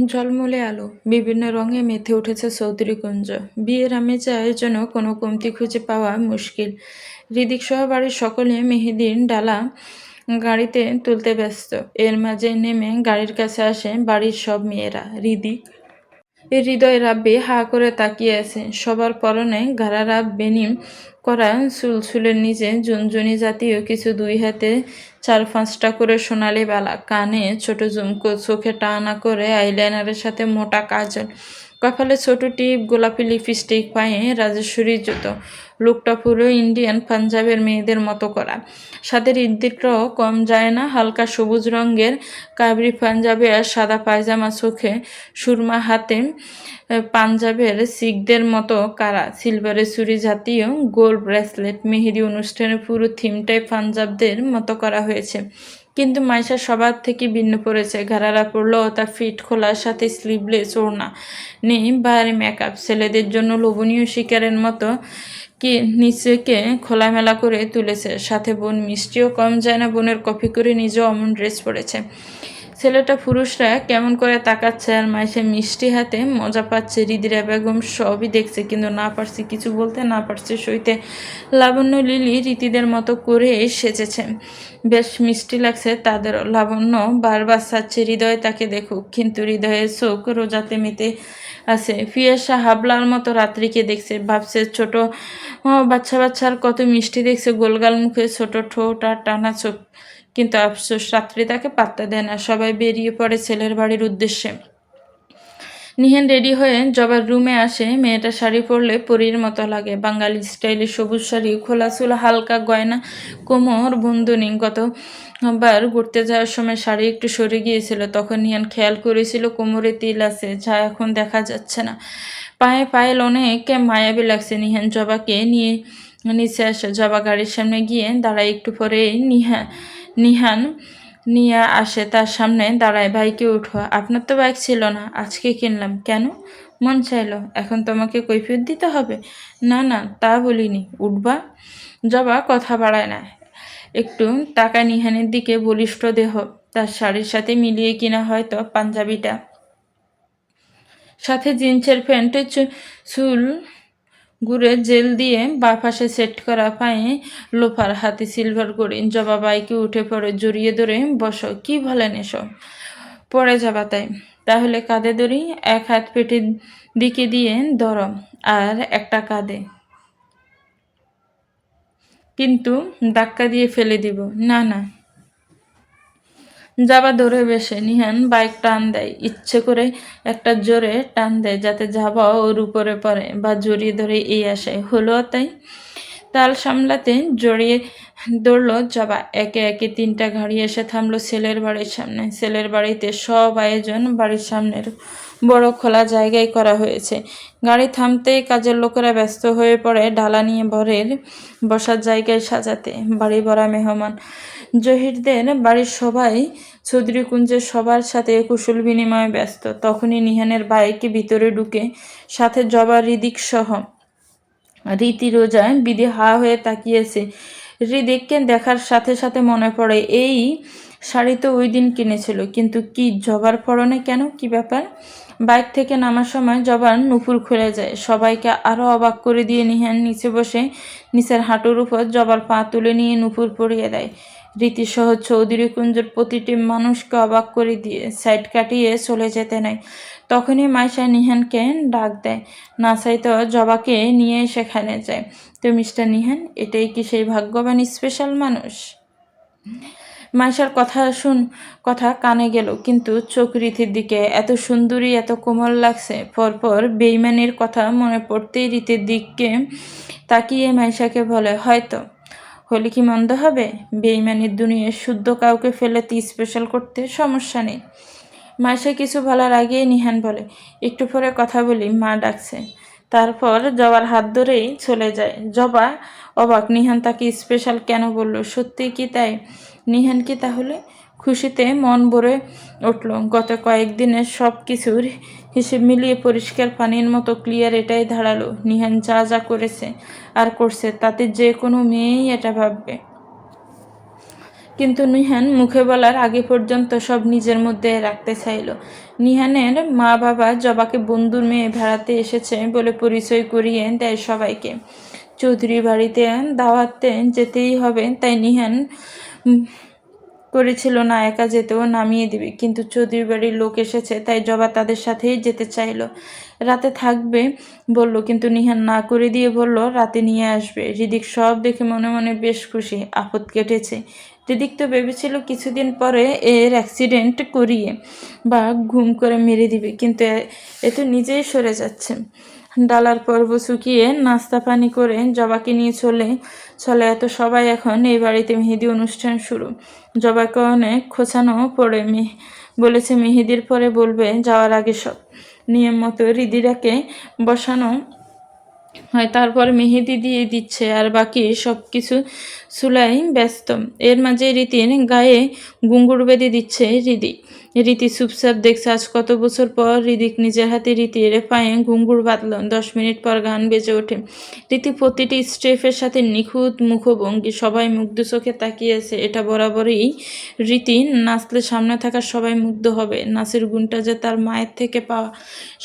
ঝলমলে আলো, বিভিন্ন রঙে মেতে উঠেছে চৌধুরীকুঞ্জ। বিয়ের আমেজে আয়োজনে কোনো কমতি খুঁজে পাওয়া মুশকিল। হৃদিক সহ বাড়ির সকলে মেহেদির ডালা গাড়িতে তুলতে ব্যস্ত। এর মাঝে নেমে গাড়ির কাছে আসে বাড়ির সব মেয়েরা। হৃদয় রাব্বি হা করে তাকিয়ে আছে। সবার পরনে গাঢ়া বেনিম করা সুলসুলের নিচে ঝুনঝুনি জাতীয় কিছু, দুই হাতে 4-5টা করে সোনালি বালা, কানে ছোট ঝুমকো, চোখে টানা করে আইলাইনারের সাথে মোটা কাজল, কপালে ছোট টিপ, গোলাপি লিপস্টিক, পায়ে রাজেশ্বরী জুতো। লুকটা পুরো ইন্ডিয়ান পাঞ্জাবের মেয়েদের মতো করা। সাথে হৃদ্দিকটাও কম যায় না। হালকা সবুজ রঙের কাবরি পাঞ্জাবি আর সাদা পায়জামা, চোখে সুরমা, হাতে পাঞ্জাবের শিখদের মতো কারা সিলভারের চুরি জাতীয় গোল ব্রেসলেট। মেহেদি অনুষ্ঠানের পুরো থিমটাই পাঞ্জাবদের মতো করা হয়েছে, কিন্তু মাইশা সবার থেকে ভিন্ন পড়েছে। ঘাড়ারা পড়লেও তা ফিট, খোলার সাথে স্লিভলেস ওড়না, নেই ভারী মেকআপ। ছেলেদের জন্য লোভনীয় শিকারের মতো কি নিচেকে খোলামেলা করে তুলেছে। সাথে বোন মিষ্টিও কম যায় না। বোনের কপি করে নিজেও অমন ড্রেস পরেছে। ছেলেটা পুরুষরা কেমন করে তাকাচ্ছে আর মাইশা মিষ্টি হাতে মজা পাচ্ছে। রিদিরা বেগম সবই দেখছে, কিন্তু না পারছে কিছু বলতে, না পারছে সইতে। লাবণ্য লিলি রীতিদের মতো করে সেজেছে, বেশ মিষ্টি লাগছে তাদেরও। লাবণ্য বারবার চাচ্ছে হৃদয় তাকে দেখুক, কিন্তু হৃদয়ের চোখ রোজাতে মেতে আছে। ফিয়াসা হাবলার মতো রাত্রিকে দেখছে, ভাবছে ছোট বাচ্চার কত মিষ্টি দেখছে, গোলগাল মুখে, ছোট ঠোঁট আর টানা চোখ। কিন্তু আফসোস, রাত্রি তাকে পাত্তা দেয় না। সবাই বেরিয়ে পড়ে ছেলের বাড়ির উদ্দেশ্যে। নিহান রেডি হয়ে জবার রুমে আসে। মেয়েটা শাড়ি পরলে পরীর মতো লাগে। বাঙালি স্টাইলে সবুজ শাড়ি, খোলা চুল, হালকা গয়না, কোমর বন্ধনী। গতবার ঘুরতে যাওয়ার সময় শাড়ি একটু সরে গিয়েছিল, তখন নিহান খেয়াল করেছিল কোমরে তিল আছে, যা এখন দেখা যাচ্ছে না। পায়ে পায়েল অনেক মায়াবী লাগছে। নিহান জবাকে নিয়ে নিচে আসে। জবা গাড়ির সামনে গিয়ে দাঁড়ায়। একটু পরে নিহান নিয়ে আসে, তার সামনে দাঁড়ায়। বাইকে উঠো। আপনার তো বাইক ছিল না, আজকে কিনলাম। কেন? মন চাইলো। এখন তোমাকে কৈফিয়ত দিতে হবে? না না, তা বলিনি। উঠবা? জবা কথা বাড়ায় না। একটু টাকা নিহানের দিকে। বলিষ্ঠ দেহ, তার শাড়ির সাথে মিলিয়ে কিনা হয়তো পাঞ্জাবিটা, সাথে জিন্সের প্যান্টে চুল ঘুরে জেল দিয়ে বা পাশে সেট করা, পায়ে লোফার, হাতে সিলভার ঘড়ি। জবা বাইকে উঠে পড়ে, জড়িয়ে ধরে। বসো। কি বলেন এসব? পড়ে যাবা তাই? তাহলে কাঁধে ধরি। এক হাত পেটের দিকে দিয়ে ধরো, আর একটা কাঁধে, কিন্তু ধাক্কা দিয়ে ফেলে দিব। না না। যাবা ধরে বেশে। নিহান বাইক টান দেয়, ইচ্ছে করে একটা জোরে টান দেয়, যাতে যাবা ওর উপরে পড়ে বা জড়িয়ে ধরে এই আশায়। হলো তাই। তাল সামলাতে জড়িয়ে দৌড়ল জবা। একে একে 3টা গাড়ি এসে থামলো ছেলের বাড়ির সামনে। ছেলের বাড়িতে সব আয়োজন বাড়ির সামনের বড় খোলা জায়গায় করা হয়েছে। গাড়ি থামতেই কাজের লোকেরা ব্যস্ত হয়ে পড়ে ডালা নিয়ে বরের বসার জায়গায় সাজাতে। বাড়ি ভরা মেহমান। জহিরদের বাড়ির সবাই চৌধুরীকুঞ্জের সবার সাথে কুশল বিনিময়ে ব্যস্ত। তখনই নিহানের বাইক ভিতরে ঢুকে, সাথে জবা, হৃদিক সহ। রীতি রোজা বিধি হা হয়ে তাকিয়েছে। হৃদিককে দেখার সাথে সাথে মনে পড়ে, এই শাড়ি তো ওই দিন কিনেছিল, কিন্তু কি জবার পরনে কেন? কি ব্যাপার? বাইক থেকে নামার সময় জবার নুপুর খুলে যায়। সবাইকে আরো অবাক করে দিয়ে নিহান নিচে বসে নিচের হাঁটুর উপর জবার পা তুলে নিয়ে নুপুর পরিয়ে দেয়। রীতিসহ চৌধুরীকুঞ্জের প্রতিটি মানুষকে অবাক করে দিয়ে সাইড কাটিয়ে চলে যেতে নেয়। তখনই মাইশা নিহানকে ডাক দেয়। না চাইতেও জবাকে নিয়ে সেখানে যায়। তো মিস্টার নিহান, এটাই কি সেই ভাগ্যবান স্পেশাল মানুষ? মাইশার কথা কানে গেল, কিন্তু চোখ রীতির দিকে। এত সুন্দরী, এত কোমল লাগছে। পরপর বেইমানির কথা মনে পড়তেই রীতির দিকে তাকিয়ে মাইশাকে বলে, হয়তো। হলে কি মন্দ হবে? বেইমানির দুনিয়ায় শুদ্ধ কাউকে ফেলে স্পেশাল করতে সমস্যা নেই। মাইশা কিছু বলার আগেই নিহান বলে, একটু পরে কথা বলি, মা ডাকছে। তারপর জবার হাত ধরেই চলে যায়। জবা অবাক, নিহান তাকে স্পেশাল কেন বলল? সত্যি কি তাই? নিহান কি তাহলে? খুশিতে মন ভরে উঠল। গত কয়েকদিনের সব কিছুর হিসেব মিলিয়ে পরিষ্কার পানির মতো ক্লিয়ার এটাই দাঁড়ালো, নিহান যা যা করেছে আর করছে, তাতে যে কোনো মেয়েই এটা ভাববে। কিন্তু নিহান মুখে বলার আগে পর্যন্ত সব নিজের মধ্যে রাখতে চাইল। নিহানের মা বাবা জবাকে বন্ধুর মেয়ে বেড়াতে এসেছে বলে পরিচয় করিয়ে দেয় সবাইকে। চৌধুরী বাড়িতে দাওয়াতে যেতেই হবে, তাই নিহান করেছিল না একা যেতেও নামিয়ে দিবে, কিন্তু চৌধুরী বাড়ির লোক এসেছে তাই জবা তাদের সাথেই যেতে চাইলো। রাতে থাকবে বলল, কিন্তু নিহান না করে দিয়ে বলল রাতে নিয়ে আসবে। হৃদিক সব দেখে মনে মনে বেশ খুশি, আপদ কেটেছে। হৃদিক তো ভেবেছিল কিছুদিন পরে এর অ্যাক্সিডেন্ট করিয়ে বা ঘুম করে মেরে দিবে, কিন্তু এ তো নিজেই সরে যাচ্ছে। ডালার পর্ব শুকিয়ে নাস্তা পানি করে জবাকে নিয়ে চলে এত সবাই এখন এই বাড়িতে মেহেদি অনুষ্ঠান শুরু। জবাকে অনেক খোঁচানো পড়ে বলেছে মেহেদির পরে বলবে, যাওয়ার আগে সব নিয়ম মতো রিদিরাকে বসানো হয়, তারপর মেহেদি দিয়ে দিচ্ছে আর বাকি সব কিছু চুলাই ব্যস্ত। এর মাঝে রীতির গায়ে ঘুঙুর বেঁধে দিচ্ছে হৃদি। রীতি চুপচাপ দেখছে। আজ কত বছর পর হৃদিক নিজের হাতে রীতির পায়ে ঘুঙুর বাঁধল। 10 মিনিট পর গান বেজে ওঠে। রীতি প্রতিটি স্টেপের সাথে নিখুঁত মুখভঙ্গি, সবাই মুগ্ধ চোখে তাকিয়েছে। এটা বরাবরই রীতি নাচলে সামনে থাকা সবাই মুগ্ধ হবে। নাচের গুণটা যে তার মায়ের থেকে পাওয়া,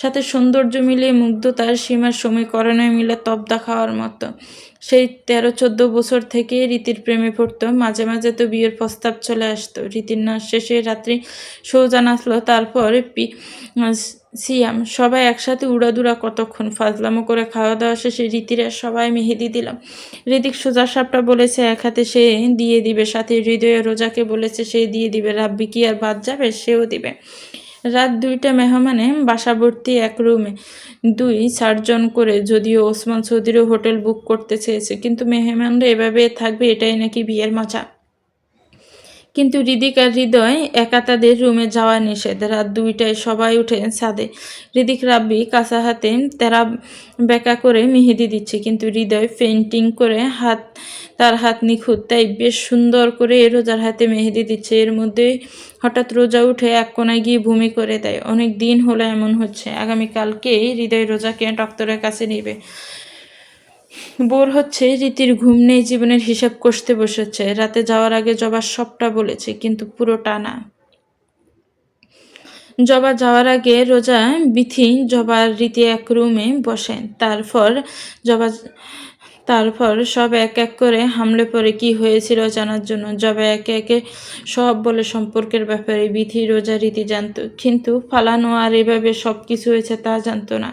সাথে সৌন্দর্য মিলিয়ে মুগ্ধতার সীমার সমীকরণে মিলে তবদা খাওয়ার মতো। সেই 13-14 বছর থেকে রীতির প্রেমে পড়তো। মাঝে মাঝে তো বিয়ের প্রস্তাব চলে আসতো। রীতির নাচ শেষে রাত্রি সৌজা নাচলো, তারপর সিয়াম, সবাই একসাথে উড়াদুরা কতক্ষণ ফাজলামো করে খাওয়া দাওয়া শেষে রীতিরা সবাই মেহেদি দিলাম। হৃদিক সোজা সাপটা বলেছে এক হাতে সে দিয়ে দিবে, সাথে হৃদয়ে রোজাকে বলেছে সে দিয়ে দিবে। রাব্বি কি আর বাদ যাবে, সেও দিবে। রাত 2টা মেহমানে বাসাভর্তি এক রুমে 2-4 জন করে। যদিও ওসমান চৌধুরী হোটেল বুক করতে চেয়েছে, কিন্তু মেহমানরা এভাবে থাকবে এটাই নাকি বিয়ের মজা। কিন্তু হৃদিক আর হৃদয় একা তাদের রুমে যাওয়া নিষেধ। রাত 2টায় সবাই উঠে ছাদে। হৃদিক রাব্বি কাঁচা হাতে তেরা বেঁকা করে মেহেদি দিচ্ছে, কিন্তু হৃদয় পেন্টিং করে তার হাত নিখুঁত, তাই বেশ সুন্দর করে রোজার হাতে মেহেদি দিচ্ছে। এর মধ্যে হঠাৎ রোজা উঠে এক কোনায় গিয়ে বমি করে দেয়। অনেক দিন হলো এমন হচ্ছে। আগামীকালকেই হৃদয় রোজাকে ডক্টরের কাছে নেবে। বোর হচ্ছে, রীতির ঘুম নেই, জীবনের হিসাব কষতে বসেছে। রাতে যাওয়ার আগে জবা সবটা বলেছে, কিন্তু পুরোটা না। জবা যাওয়ার আগে রোজা, বিথি, জবার রীতি এক রুমে বসেন। তারপর সব এক এক করে হামলে পড়ে কি হয়েছিল জানার জন্য। জবা একে একে সব বলে সম্পর্কের ব্যাপারে। বিথি, রোজা, রীতি জানত, কিন্তু ফালানো আর এভাবে সব কিছু হয়েছে তা জানতো না।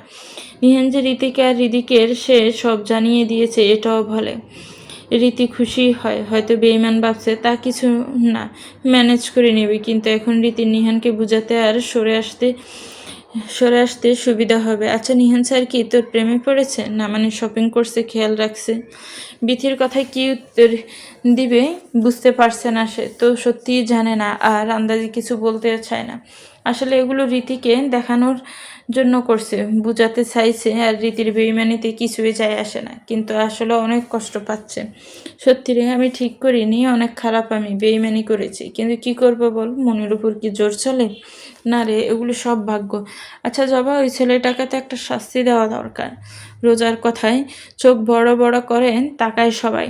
নিহান যে রীতিকে আর হৃদিকের সে সব জানিয়ে দিয়েছে এটাও বলে। রীতি খুশি হয়, হয়তো বেঈমান ভাবছে, তা কিছু না, ম্যানেজ করে নেবে। কিন্তু এখন রীতি নিহানকে বুঝাতে আর সরে আসতে সুবিধা হবে। আচ্ছা নিহান স্যার কি তোর প্রেমে পড়েছে? না মানে শপিং করছে, খেয়াল রাখছে? বিথির কথায় কি উত্তর দিবে বুঝতে পারছে না। সে তো সত্যিই জানে না, আর আন্দাজে কিছু বলতেও চায় না। আসলে এগুলো রীতিকে দেখানোর জন্য করছে, বুঝাতে চাইছে। আর রীতির বেইমানিতে কিছুই যায় আসে না, কিন্তু আসলে অনেক কষ্ট পাচ্ছে। সত্যি রে, আমি ঠিক করিনি, অনেক খারাপ, আমি বেইমানি করেছি, কিন্তু কি করব বল, মনের উপর কি জোর চলে? না রে, এগুলো সব ভাগ্য। আচ্ছা জবা, ওই ছেলেটাকে তো একটা শাস্তি দেওয়া দরকার। রোজার কথায় চোখ বড় বড় করেন তাকায় সবাই।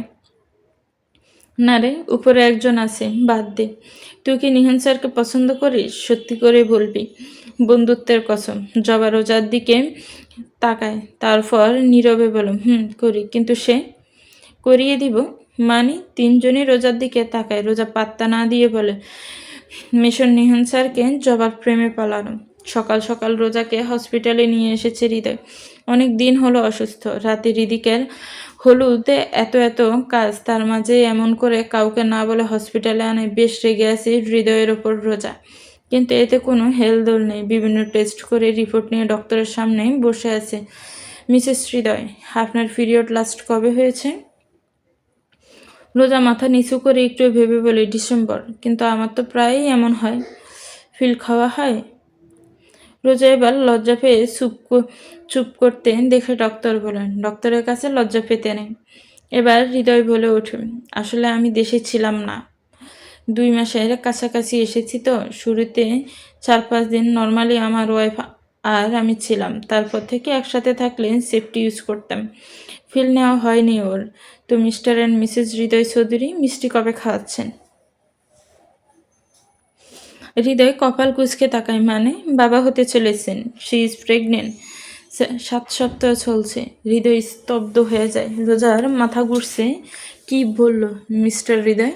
না রে, উপরে একজন আছে, বাদ দে। তুই কি নিহান স্যারকে পছন্দ করিস? সত্যি করে বলবি, বন্ধুত্বের কসম। জবা রোজার দিকে তাকায়, তারপর নীরবে বলল, করি। কিন্তু সে করিয়ে দিব মানে? 3জনই রোজার দিকে তাকায়। রোজা পাত্তা না দিয়ে বলে, মিশন নিহান স্যারকে জবার প্রেমে পালানো। সকাল সকাল রোজাকে হসপিটালে নিয়ে এসেছে হৃদয়। অনেক দিন হলো অসুস্থ। রাতে হৃদিকের হলুদে এত কাজ, তার মাঝে এমন করে কাউকে না বলে হসপিটালে আনে। বেশ রেগে আছে হৃদয়ের ওপর রোজা, কিন্তু এতে কোনো হেলদোল নেই। বিভিন্ন টেস্ট করে রিপোর্ট নিয়ে ডক্টরের সামনে বসে আছে। মিসেস হৃদয়, আপনার পিরিয়ড লাস্ট কবে হয়েছে? রোজা মাথা নিচু করে একটু ভেবে বলে, ডিসেম্বর। কিন্তু আমার তো প্রায়ই এমন হয়। ফিল খাওয়া হয়? রোজা এবার লজ্জা পেয়ে চুপ করতে দেখে ডক্টর বলেন, ডক্টরের কাছে লজ্জা পেতে নেই। এবার হৃদয় বলে ওঠে, আসলে আমি দেশে ছিলাম না, 2 মাসের কাছাকাছি এসেছি তো। শুরুতে 4-5 দিন নর্মালি আমার ওয়াইফ আর আমি ছিলাম, তারপর থেকে একসাথে থাকলে সেফটি ইউজ করতাম। ফিল নেওয়া হয়নি ওর। তো মিস্টার অ্যান্ড মিসেস হৃদয় চৌধুরী মিষ্টি কবে খাওয়াচ্ছেন? হৃদয় কপাল কুঁচকে তাকায়, মানে বাবা হতে চলেছেন, শি ইজ প্রেগনেন্ট। 7 সপ্তাহ চলছে। হৃদয় স্তব্ধ হয়ে যায়। রোজার মাথা ঘুরছে। কি বলল মিস্টার হৃদয়?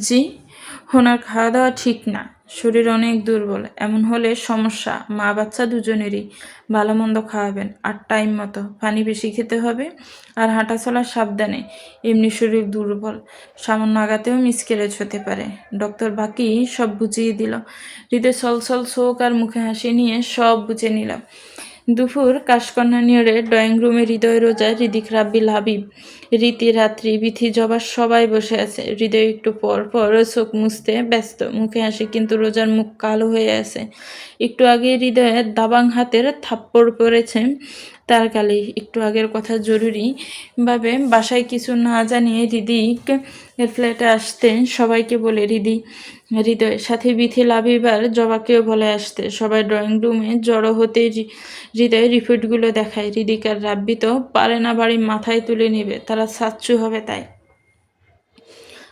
জি, ওনার খাওয়া দাওয়া ঠিক না, শরীর অনেক দুর্বল। এমন হলে সমস্যা। মা বাচ্চা দুজনেরই। ভালো মন্দ খাওয়াবেন, আর টাইম মতো। পানি বেশি খেতে হবে, আর হাঁটা চলা সাবধানে। এমনি শরীর দুর্বল, সামান্য আঘাতেও মিসক্যারেজ হতে পারে। ডক্টর বাকি সব বুঝিয়ে দিল। হৃদয় ছলছল চোখ আর মুখে হাসি নিয়ে সব বুঝে নিলাম। দুপুর কাশকন্যা নিয়ে ড্রয়িং রুমে হৃদয়, রোজা, হৃদিক, রাব্বিল, হাবিব, রীতি, রাত্রি, বিথি, জবা সবাই বসে আছে। হৃদয় একটু পর পর চোখ মুছতে ব্যস্ত, মুখে হাসি, কিন্তু রোজার মুখ কালো হয়ে আছে। একটু আগে হৃদয়ের দাবাং হাতের থাপ্পড় পড়েছে তার গালে। একটু আগের কথা জরুরি ভাবে বাসায় কিছু না জানিয়ে হৃদিক এর ফ্ল্যাটে আসতে সবাইকে বলে হৃদয় সাথে বিথি, লাভিবার, জবাকেও বলে আসতে। সবাই ড্রয়িং রুমে জড়ো হতে হৃদয় রিপোর্টগুলো দেখায়। হৃদিক আর রাব্বি তো পারে না, বাড়ি মাথায় তুলে নেবে, তারা সাচ্চু হবে তাই।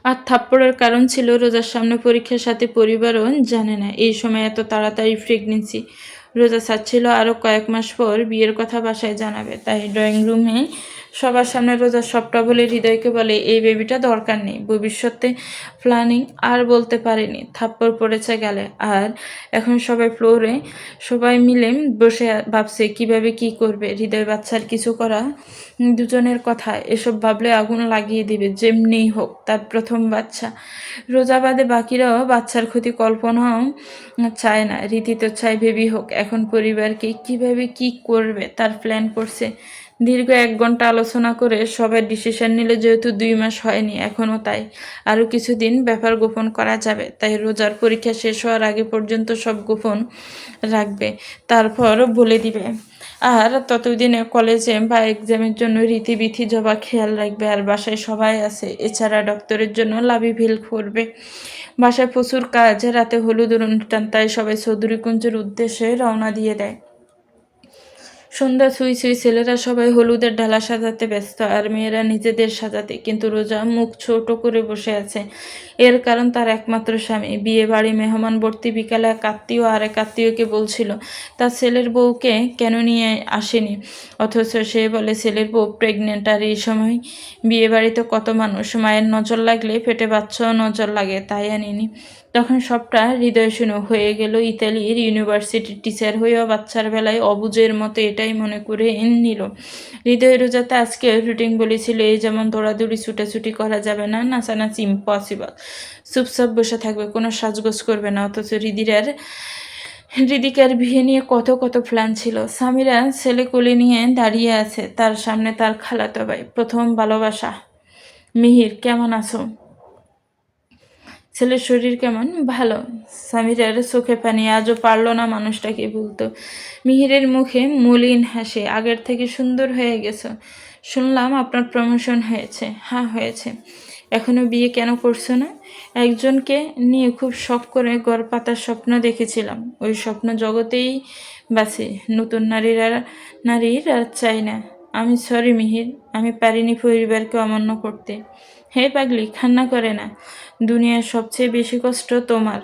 আর থাপ্পড়ের কারণ ছিল রোজার সামনে পরীক্ষার, সাথে পরিবারও জানে না এই সময় এত তাড়াতাড়ি প্রেগনেন্সি। রোজা চাচ্ছিল আরও কয়েক মাস পর বিয়ের কথা বাসায় জানাবে, তাই ড্রয়িং রুমে সবার সামনে রোজা সবটা বলে হৃদয়কে বলে এই বেবিটা দরকার নেই, ভবিষ্যতে প্ল্যানিং। আর বলতে পারেনি, থাপ্পড় পড়েছে গেলে। আর এখন সবাই মিলে বসে ভাবছে কিভাবে কি করবে। হৃদয় বাচ্চার কিছু করা, দুজনের কথা, এসব ভাবলে আগুন লাগিয়ে দিবে যেমনিই হোক, তার প্রথম বাচ্চা। রোজাবাদে বাকিরাও বাচ্চার ক্ষতি কল্পনাও চায় না। রীতি তো চায় বেবি হোক। এখন পরিবারকে কিভাবে কি করবে তার প্ল্যান করছে। দীর্ঘ 1 ঘন্টা আলোচনা করে সবাই ডিসিশন নিলে, যেহেতু 2 মাস হয়নি এখনও, তাই আরও কিছুদিন ব্যাপার গোপন করা যাবে। তাই রোজার পরীক্ষা শেষ হওয়ার আগে পর্যন্ত সব গোপন রাখবে, তারপর বলে দিবে। আর ততদিনে কলেজে বা এক্সামের জন্য রীতিবিথি জবা খেয়াল রাখবে। আর বাসায় সবাই আছে, এছাড়া ডক্টরের জন্য লাভিভিল করবে। বাসায় প্রচুর কাজ, রাতে হলুদ অনুষ্ঠান, তাই সবাই চৌধুরীকুঞ্জের উদ্দেশ্যে রওনা দিয়ে দেয়। সন্ধ্যা ছুঁই ছুঁই, ছেলেরা সবাই হলুদের ডালা সাজাতে ব্যস্ত, আর মেয়েরা নিজেদের সাজাতে। কিন্তু রোজা মুখ ছোট করে বসে আছে। এর কারণ তার একমাত্র স্বামী। বিয়ে বাড়ি মেহমান ভর্তি। বিকালে এক আত্মীয় আরেক আত্মীয়কে বলছিল তার ছেলের বউকে কেন নিয়ে আসেনি, অথচ সে বলে ছেলের বউ প্রেগনেন্ট। আর এই সময় বিয়ে বাড়িতে কত মানুষ, মায়ের নজর লাগলে পেটে বাচ্চাও নজর লাগে, তাই আনিনি। তখন সবটা হৃদয় শুনে হয়ে গেল ইতালির ইউনিভার্সিটির টিচার, হয়েও বাচ্চার বেলায় অবুঝের মতো এটাই মনে করে নিল। হৃদয় রোজাতে আজকে রুটিন বলেছিল, এই যেমন দৌড়াদৌড়ি, ছুটাছুটি করা যাবে না, নাচানাচি ইম্পসিবল, চুপচাপ বসে থাকবে, কোনো সাজগোজ করবে না। অথচ হৃদিকার বিয়ে নিয়ে কত কত প্ল্যান ছিল। সামিরা ছেলে কোলে নিয়ে দাঁড়িয়ে আছে, তার সামনে তার খালাতো ভাই, প্রথম ভালোবাসা। মিহির, কেমন আছো? ছেলের শরীর কেমন? ভালো। সামিরার চোখে পানি, আজও পারল না মানুষটাকে বলতো। মিহিরের মুখে মলিন হাসি, আগের থেকে সুন্দর হয়ে গেছো। শুনলাম আপনার প্রমোশন হয়েছে। হ্যাঁ হয়েছে। এখনো বিয়ে কেন করছো না? একজনকে নিয়ে খুব শখ করে গড় পাতার স্বপ্ন দেখেছিলাম, ওই স্বপ্ন জগতেই বাঁচে। নতুন নারীর আর চাই না। আমি সরি মিহির, আমি পারিনি পরিবারকে অমান্য করতে। হে পাগলি, কান্না করে না। দুনিয়ার সবচেয়ে বেশি কষ্ট তোমার।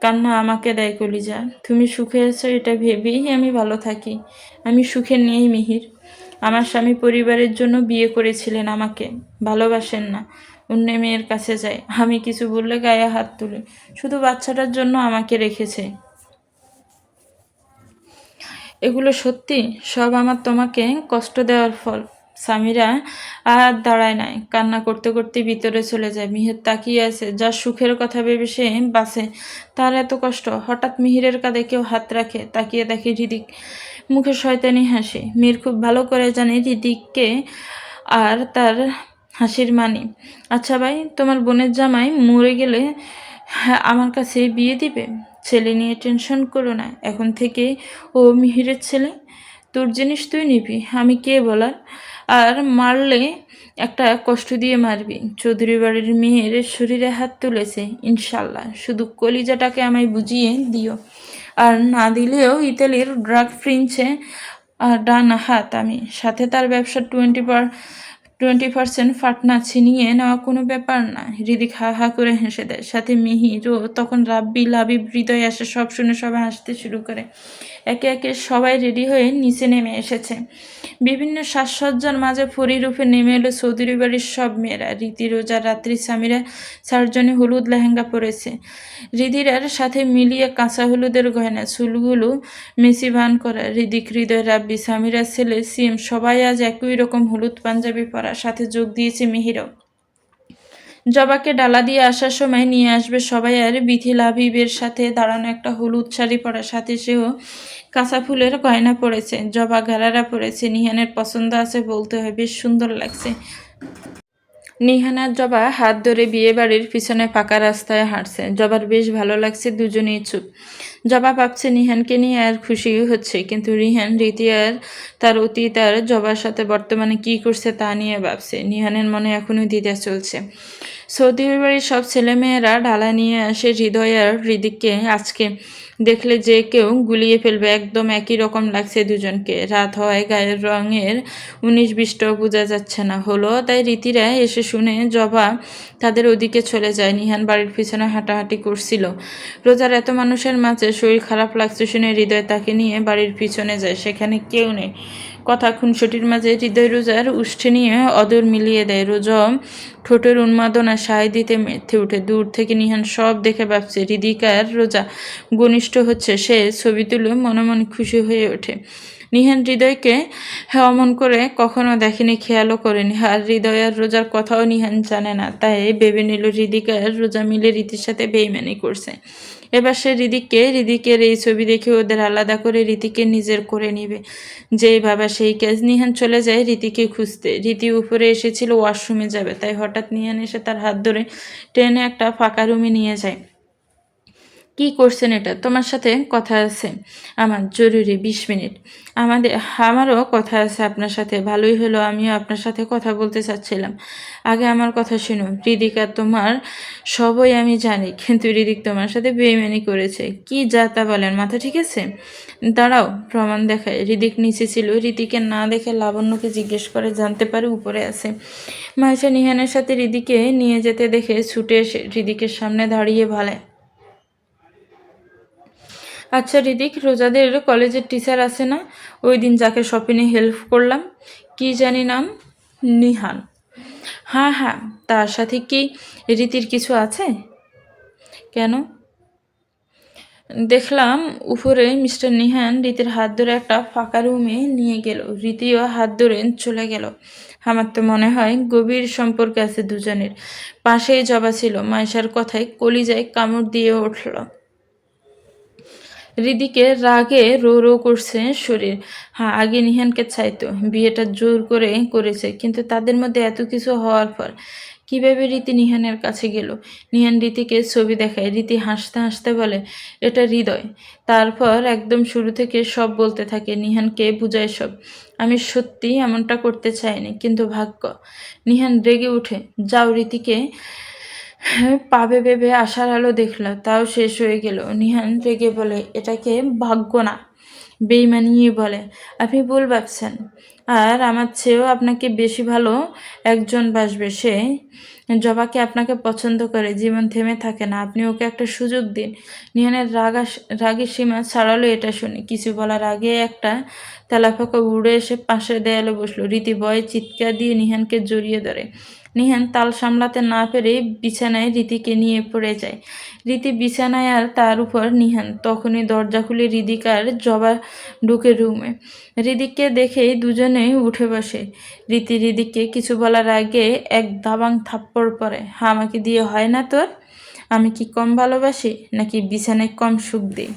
কান্না আমাকে দেয় কলিজা। তুমি সুখে আছো এটা ভেবেই আমি ভালো থাকি। আমি সুখে নেই মিহির। আমার স্বামী পরিবারের জন্য বিয়ে করেছিলেন, আমাকে ভালোবাসেন না। অন্য মেয়ের কাছে যায়, আমি কিছু বললে গায়ে হাত তুলে। শুধু বাচ্চাটার জন্য আমাকে রেখেছে। এগুলো সত্যি? সব আমার তোমাকে কষ্ট দেওয়ার ফল। সামিরা আর দাঁড়ায় নাই, কান্না করতে করতে ভিতরে চলে যায়। মিহির তাকিয়ে আছে, যার সুখের কথা ভেবে সে বাসে, তার এত কষ্ট। হঠাৎ মিহিরের কাঁধে কেউ হাত রাখে, তাকিয়ে দেখে হৃদিক, মুখে শয়তানি হাসি। মিহির খুব ভালো করে জানে হৃদিককে আর তার হাসির মানি। আচ্ছা ভাই, তোমার বোনের জামাই মরে গেলে হ্যাঁ আমার কাছে বিয়ে দিবে? ছেলে নিয়ে টেনশন করো না, এখন থেকে ও মিহিরের ছেলে। তোর জিনিস তুই নিবি, আমি কে বলার? আর মারলে একটা কষ্ট দিয়ে মারবি। চৌধুরী বাড়ির মেয়ের শরীরে হাত তুলেছে, ইনশাল্লাহ। শুধু কলিজাটাকে আমায় বুঝিয়ে দিও, আর না দিলেও ইতালির ড্রাগ প্রিন্সে ডান হাত আমি। সাথে তার ব্যবসা 20% ফাটনা ছিনিয়ে নেওয়া কোনো ব্যাপার না। হৃদিক হা হা করে হেসে দেয়, সাথে মিহিরও তখন রাব্বি লাবিব হৃদয় আসে, সব শুনে সবাই হাসতে শুরু করে। একে একে সবাই রেডি হয়ে নিচে নেমে এসেছে। বিভিন্ন সাজসজ্জার মাঝে ফরিরূপে নেমে এলো চৌধুরী বাড়ির সব মেয়েরা। রীতি, রোজা, রাত্রি, সামিরা চারজনে হলুদ লেহেঙ্গা পরেছে। হৃদিরার সাথে মিলিয়ে কাঁচা হলুদের গয়না, চুলগুলো মেসি ভান করা। হৃদিক, হৃদয়, রাব্বি, সামিরার ছেলে সিম সবাই আজ একই রকম হলুদ পাঞ্জাবি পরা, সাথে যোগ দিয়েছে মিহিরও। জবাকে ডালা দিয়ে আসার সময় নিয়ে আসবে সবাই, আর বিথি লাবিবের সাথে দাঁড়ানো একটা হলুদ শাড়ি পরা, সাথে সেও কাঁচা ফুলের গয়না পরেছে। জবা গারারা পরেছে, নিহানের পছন্দ আছে বলতে হয়, বেশ সুন্দর লাগছে। নিহান আর জবা হাত ধরে বিয়ে বাড়ির পিছনে ফাঁকা রাস্তায় হাঁটছে। জবার বেশ ভালো লাগছে, দুজনেই চুপ। জবা ভাবছে নিহানকে নিয়ে আর খুশি হচ্ছে, কিন্তু রিহান, রীতি আর তার অতীত আর জবার সাথে বর্তমানে কি করছে তা নিয়ে ভাবছে। নিহানের মনে এখনও দ্বিধা চলছে। সৌদি বাড়ির সব ছেলেমেয়েরা ডালা নিয়ে আসে। হৃদয় আর হৃদিককে আজকে দেখলে যে কেউ গুলিয়ে ফেলবে, একদম একই রকম লাগছে দুজনকে। রাত হওয়ায় গায়ের রঙের 19-20টাও বোঝা যাচ্ছে না হলো, তাই রীতিরা এসে শুনে জবা তাদের ওদিকে চলে যায়। নিহান বাড়ির পিছনে হাঁটাহাঁটি করছিল। রোজার এত মানুষের মাঝে শরীর খারাপ লাগছে শুনে হৃদয় তাকে নিয়ে বাড়ির পিছনে যায়, সেখানে কেউ নেই। কথা খুনসুটির মাঝে হৃদয় রোজার উষ্ঠে নিয়ে অদর মিলিয়ে দেয়। রোজা ঠোঁটের উন্মাদনা সায় দিতে মেতে উঠে। দূর থেকে নিহান সব দেখে ভাবছে হৃদিকার রোজা ঘনিষ্ঠ হচ্ছে। সে ছবি তুলে মনে মনে খুশি হয়ে ওঠে। নিহান হৃদয়কে অমন করে কখনো দেখেনি, খেয়ালও করেনি। আর হৃদয় আর রোজার কথাও নিহান জানে না, তাই ভেবে নিল হৃদিকা আর রোজা মিলে রীতির সাথে বেইমানি করছে। এবার সে হৃদিকের এই ছবি দেখে ওদের আলাদা করে রীতিকে নিজের করে নিবে। যেই ভাবা সেই কাজ। নিহান চলে যায় রীতিকে খুঁজতে। রীতি উপরে এসেছিল ওয়াশরুমে যাবে, তাই হঠাৎ নিহান এসে তার হাত ধরে টেনে একটা ফাঁকা রুমে নিয়ে যায়। কি করছেন এটা? তোমার সাথে কথা আছে আমার, জরুরি, 20 মিনিট। আমারও কথা আছে আপনার সাথে। ভালোই হলো, আমিও আপনার সাথে কথা বলতে চাচ্ছিলাম। আগে আমার কথা শুনো। হৃদিকা, তোমার সবই আমি জানি, কিন্তু হৃদিক তোমার সাথে বেইমানি করেছে। কি যা তা বলেন, মাথা ঠিক আছে? দাঁড়াও, প্রমাণ দেখায়। হৃদিক নিচে ছিল, হৃদিকে না দেখে লাবণ্যকে জিজ্ঞেস করে, জানতে পারে উপরে আছে। মাইশা নিহানের সাথে হৃদিকে নিয়ে যেতে দেখে ছুটে এসে হৃদিকের সামনে দাঁড়িয়ে বলে, আচ্ছা হৃদিক, রোজাদের কলেজের টিচার আছে না, ওই দিন যাকে শপিংয়ে হেল্প করলাম, কি জানি নাম? নিহান। হ্যাঁ হ্যাঁ, তার সাথে কি রীতির কিছু আছে? কেন? দেখলাম উপরে মিস্টার নিহান রীতির হাত ধরে একটা ফাঁকা রুমে নিয়ে গেল। রীতিও হাত ধরে চলে গেল। আমার তো মনে হয় গভীর সম্পর্ক আছে দুজনের। পাশেই জবা ছিল। মাইশার কথায় কলিজায় কামড় দিয়ে উঠল। হৃদিকে রাগে রো রো করছে শরীর। হ্যাঁ, আগে নিহানকে চাইতো, বিয়েটা জোর করে করেছে, কিন্তু তাদের মধ্যে এত কিছু হওয়ার পর কিভাবে রীতি নিহানের কাছে গেল? নিহান রীতিকে ছবি দেখায়। রীতি হাসতে হাসতে বলে, এটা হৃদয়। তারপর একদম শুরু থেকে সব বলতে থাকে, নিহানকে বুঝায় সব। আমি সত্যি এমনটা করতে চাইনি, কিন্তু ভাগ্য। নিহান রেগে উঠে, যাও রীতিকে পাবে ভেবে আশার আলো দেখল, তাও শেষ হয়ে গেল। নিহান রেগে বলে, এটাকে ভাগ্য না, বেইমানিই বলে। আপনি ভুল ভাবছেন। আর আমার চেয়েও আপনাকে বেশি ভালো একজন বাসবে। সে জবাকে আপনাকে পছন্দ করে, জীবন থেমে থাকে না। আপনি ওকে একটা সুযোগ দিন। নিহানের রাগের সীমা ছাড়ালো এটা শুনে। কিছু বলার আগে একটা তেলাপোকা উড়ে এসে পাশের দেয়ালে বসলো। রীতি ভয়ে চিৎকার দিয়ে নিহানকে জড়িয়ে ধরে। নিহান তাল সামলাতে না পেরে বিছানায় রীতিকে নিয়ে পড়ে যায়। রীতি বিছানায় আর তার উপর নিহান। তখনই দরজা খুলে হৃদিক আর জবা ঢুকে রুমে। হৃদিককে দেখেই দুজনেই উঠে বসে। রীতি হৃদিককে কিছু বলার আগে এক দাবাং থাপ্পড় পড়ে। আমাকে দিয়ে হয় না তোর? আমি কি কম ভালোবাসি, নাকি বিছানায় কম সুখ দিই?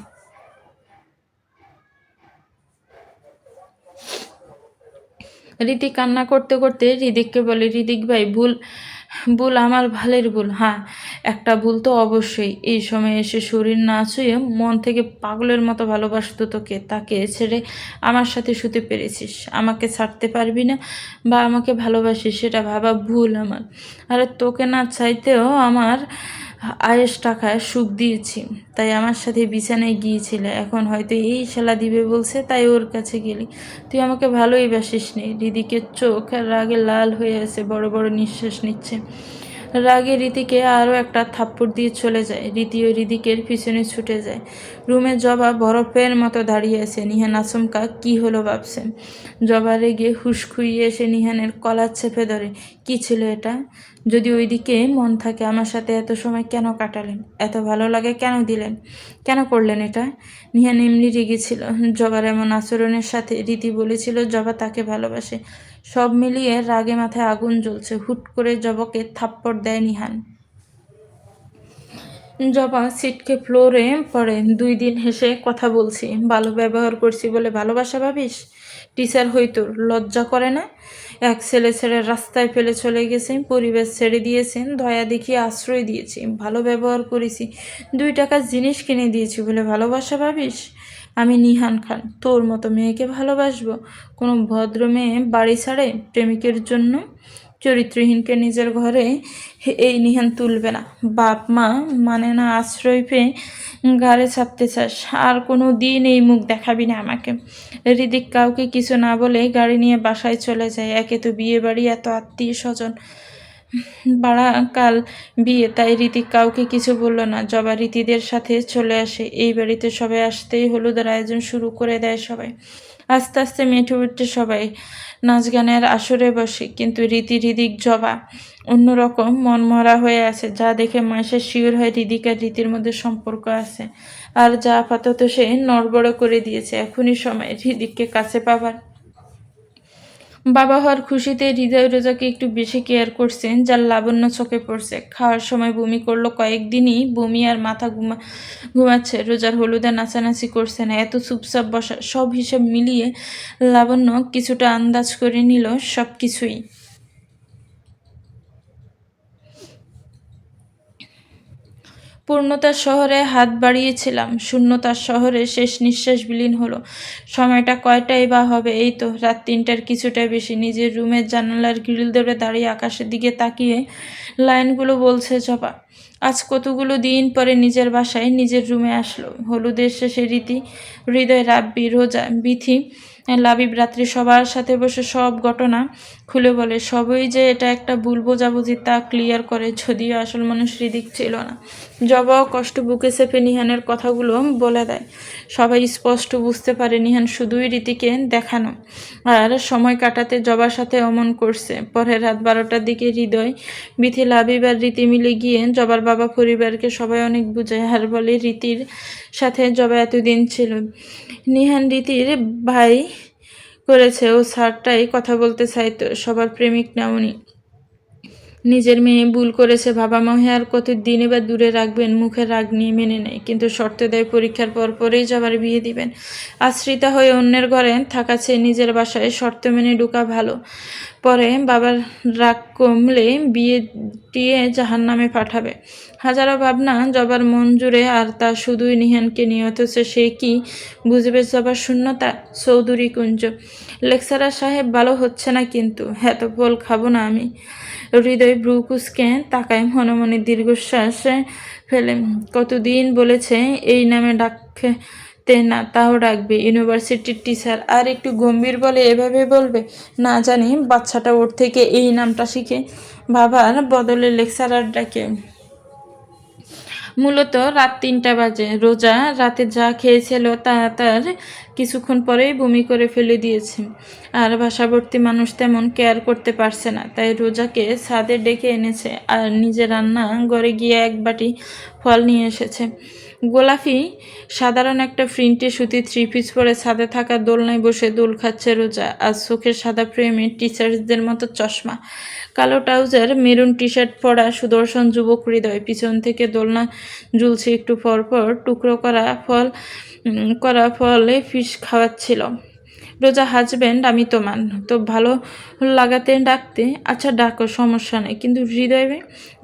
রীতি কান্না করতে করতে হৃদিককে বলে, হৃদিক ভাই, ভুল ভুল আমার ভালের ভুল। হ্যাঁ, একটা ভুল তো অবশ্যই। এই সময় এসে শরীর না ছুঁয়ে মন থেকে পাগলের মতো ভালোবাসতো তোকে, তাকে ছেড়ে আমার সাথে শুতে পেরেছিস। আমাকে ছাড়তে পারবি না বা আমাকে ভালোবাসিস, সেটা ভাবা ভুল আমার। আর তোকে না চাইতেও আমার আয়েশ টাকায় সুখ দিয়েছি, তাই আমার সাথে বিছানায় গিয়েছিলে। এখন হয়তো এই শালা দিবে বলছে, তাই ওর কাছে গেলি। তুই আমাকে ভালোই বাসিস নি। হৃদিকের চোখ রাগে লাল হয়ে আছে, বড় বড় নিঃশ্বাস নিচ্ছে। রাগে রীতিকে আরও একটা থাপ্পড় দিয়ে চলে যায়। রীতি ও হৃদিকের পিছনে ছুটে যায়। রুমে জবা বরফের মতো দাঁড়িয়ে আছে। নিহান আচমকা কি হলো ভাবছে। জবা রেগে হুশ খুইয়ে এসে নিহানের কলার চেপে ধরে। কি ছিল এটা? যদি ওইদিকে মন থাকে আমার সাথে এত সময় কেন কাটালেন? এত ভালো লাগে কেন দিলেন? কেন করলেন এটা? নিহান এমনি রেগেছিল জবার এমন আচরণের সাথে। রীতি বলেছিল জবা তাকে ভালোবাসে। সব মিলিয়ে রাগে মাথায় আগুন জ্বলছে। হুট করে জবাকে থাপ্পড় দেয় নিহান। জবা ছিটকে ফ্লোরে পড়ে। 2 দিন হেসে কথা বলছি, ভালো ব্যবহার করছি বলে ভালোবাসা ভাবিস? টিচার হইতো লজ্জা করে না? এক ছেলে ছেড়ে রাস্তায় ফেলে চলে গেছে, পরিবেশ ছেড়ে দিয়েছেন, দয়া দেখিয়ে আশ্রয় দিয়েছি, ভালো ব্যবহার করেছি, 2 টাকার জিনিস কিনে দিয়েছি বলে ভালোবাসা ভাবিস? আমি নিহান খান তোর মতো মেয়েকে ভালোবাসবো? কোনো ভদ্র মেয়ে বাড়ি ছাড়ে প্রেমিকের জন্য? চরিত্রহীনকে নিজের ঘরে এই নিহান তুলবে না। বাপ মা মানে না আশ্রয় পেয়ে ঘাড়ে চাপতে চাস? আর কোনো দিন এই মুখ দেখাবি না আমাকে। হৃদিক কাউকে কিছু না বলে গাড়ি নিয়ে বাসায় চলে যায়। একে তো বিয়ে বাড়ি, এত আত্মীয় স্বজন, বাড়া কাল বিয়ে, তাই ঋতিক কাউকে কিছু বলল না। জবা রীতিদের সাথে চলে আসে। এই বাড়িতে সবাই আসতেই হলুদের আয়োজন শুরু করে দেয় সবাই। আস্তে আস্তে মেঠে উঠছে সবাই, নাচ গানের আসরে বসে। কিন্তু রীতি হৃদিক জবা অন্যরকম মনমরা হয়ে আছে, যা দেখে মাসে শিওর হয় হৃদিক আর রীতির মধ্যে সম্পর্ক আছে। আর যা আপাতত সে নড়বড় করে দিয়েছে। এখনই সময় হৃদিককে কাছে পাবার। বাবা হওয়ার খুশিতে হৃদয় রোজাকে একটু বেশি কেয়ার করছেন, যার লাবণ্য চোখে পড়ছে। খাওয়ার সময় বমি করলো, কয়েকদিনই বমি আর মাথা ঘুমাচ্ছে। রোজার হলুদে নাচানাচি করছে না, এত চুপচাপ বসা। সব হিসাব মিলিয়ে লাবণ্য কিছুটা আন্দাজ করে নিল সব কিছুই। পূর্ণতার শহরে হাত বাড়িয়েছিলাম, শূন্যতার শহরে শেষ নিঃশ্বাস বিলীন হলো। সময়টা কয়টাই বা হবে? এই তো রাত 3টার কিছুটা বেশি। নিজের রুমের জানালার গ্রিল ধরে দাঁড়িয়ে আকাশের দিকে তাকিয়ে লাইনগুলো বলছে জবা। আজ কতগুলো দিন পরে নিজের বাসায় নিজের রুমে আসলো। হলুদের শেষে রীতি, হৃদয়, রাব্বি, রোজা, বিথি, লাবিব রাত্রি সবার সাথে বসে সব ঘটনা খুলে বলে। সবই যে এটা একটা ভুল বোঝাবুঝি তা ক্লিয়ার করে, যদিও আসল মানুষ হৃদিক ছিল না। জবাও কষ্ট বুকে চেপে নিহানের কথাগুলো বলে দেয়। সবাই স্পষ্ট বুঝতে পারে নিহান শুধুই রীতিকে দেখানো আর সময় কাটাতে জবার সাথে অমন করছে। পরে রাত 12টার দিকে হৃদয়, বিথি, লাবিব আর রীতি মিলে গিয়ে জবার বাবা পরিবারকে সবাই অনেক বুঝায় আর বলে রীতির সাথে জবা এতদিন ছিল। নিহান রীতির ভাই করেছে, ও স্যারটাই কথা বলতে চাইতো, সবার প্রেমিক না উনি। নিজের মেয়ে ভুল করেছে, বাবা মা আর কত দিনে বা দূরে রাখবেন? মুখে রাগ নিয়ে মেনে নেয়, কিন্তু শর্ত দেয় পরীক্ষার পর পরেই যাবার বিয়ে দিবেন। আশ্রিতা হয়ে অন্যের ঘরে থাকা চেয়ে নিজের বাসায় শর্ত মেনে ঢোকা ভালো। পরে বাবার রাগ কমলে বিয়ে টিয়ে জাহান নামে পাঠাবে। হাজারো ভাবনা জবার মন জুড়ে, আর তা শুধুই নিহানকে নিয়ে। অথচ সে কি বুঝবে জবার শূন্যতা? চৌধুরী কুঞ্জ, লেকচারার সাহেব ভালো হচ্ছে না কিন্তু। এত ফল খাবো না আমি। হৃদয় ব্রু কুঁচকে তাকায়, মনে মনে দীর্ঘশ্বাস ফেলে। কতদিন বলেছে এই নামে ডাকতে না, তাও ডাকবে। ইউনিভার্সিটির টিচার। আর একটু গম্ভীর বলে এভাবে বলবে, না জানি বাচ্চাটা ওর থেকে এই নামটা শিখে বাবার বদলে লেকচারার ডাকে। মূলত রাত 3টা বাজে। রোজা রাতে যা খেয়েছিল তা তার কিছুক্ষণ পরেই বমি করে ফেলে দিয়েছে। আর বাসাভর্তি মানুষ তেমন কেয়ার করতে পারছে না, তাই রোজাকে ছাদে ডেকে এনেছে আর নিজে রান্না ঘরে গিয়ে এক বাটি ফল নিয়ে এসেছে। গোলাপি সাধারণ একটা প্রিন্টে সুতি 3 পিস পরে ছাদে থাকা দোলনায় বসে দোল খাচ্ছে রোজা। আর চোখের সাদা ফ্রেমে টিচার্সদের মতো চশমা, কালো ট্রাউজার, মেরুন টি শার্ট পরা সুদর্শন যুবক হৃদয়। পিছন থেকে দোলনা ঝুলছে, একটু পর পর টুকরো করা ফলে ফিশ খাওয়াচ্ছিল। রোজা হাজব্যান্ড, আমি তোমার তো ভালো লাগাতে ডাকতে। আচ্ছা ডাকো, সমস্যা নেই, কিন্তু হৃদয়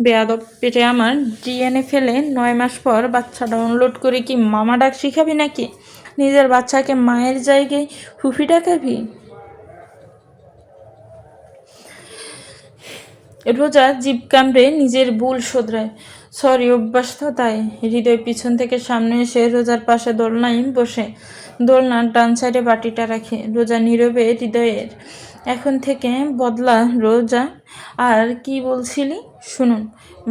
বেয়াদব। পেটে আমার ডিএনএ ফেলে 9 মাস পর বাচ্চা ডাউনলোড করে কি মামা ডাক শিখাবি নাকি? নিজের বাচ্চাকে মায়ের জায়গায় ফুফি ডাকাবি? রোজা জিভ কামড়ে নিজের ভুল শোধরায়। সরি, অভ্যাস তো তাই। হৃদয় পিছন থেকে সামনে এসে রোজার পাশে দোলনায় বসে দোলনার ডান সাইডে বাটিটা রাখে। রোজা নীরবে হৃদয়ের এখন থেকে বদলা রোজা। আর কি বলছিলি? শুনুন,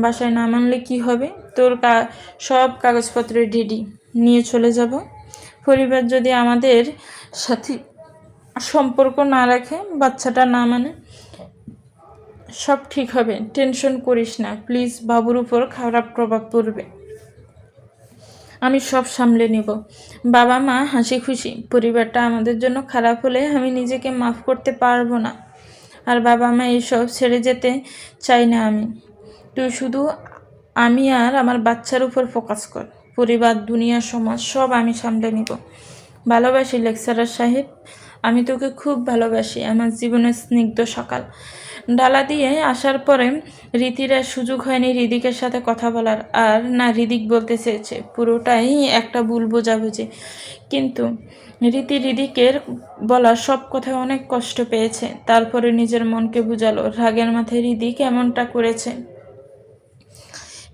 বাসায় না মানলে কি হবে? তোর সব কাগজপত্র রেডি, নিয়ে চলে যাব। পরিবার যদি আমাদের সাথে সম্পর্ক না রাখে, বাচ্চাটা না মানে, সব ঠিক হবে। টেনশন করিস না প্লিজ, বাবুর উপর খারাপ প্রভাব পড়বে। আমি সব সামলে নেব। বাবা মা হাসি খুশি। পরিবারটা আমাদের জন্য খারাপ হলে আমি নিজেকে মাফ করতে পারবো না। আর বাবা মা এসব ছেড়ে যেতে চাই না আমি। তুই শুধু আমি আর আমার বাচ্চার উপর ফোকাস কর। পরিবার, দুনিয়া, সমাজ সব আমি সামলে নিব। ভালোবাসি লেকচারার সাহেব, আমি তোকে খুব ভালোবাসি। আমার জীবনের স্নিগ্ধ সকাল। ডালা দিয়ে আসার পরে রীতির আর সুযোগ হয়নি হৃদিকের সাথে কথা বলার। আর না হৃদিক বলতে চেয়েছে, পুরোটাই একটা ভুল বোঝাবুঝি। কিন্তু হৃদিকের বলা সব কথা অনেক কষ্ট পেয়েছে। তারপরে নিজের মনকে বুঝালো, রাগের মাথায় হৃদিক এমনটা করেছে।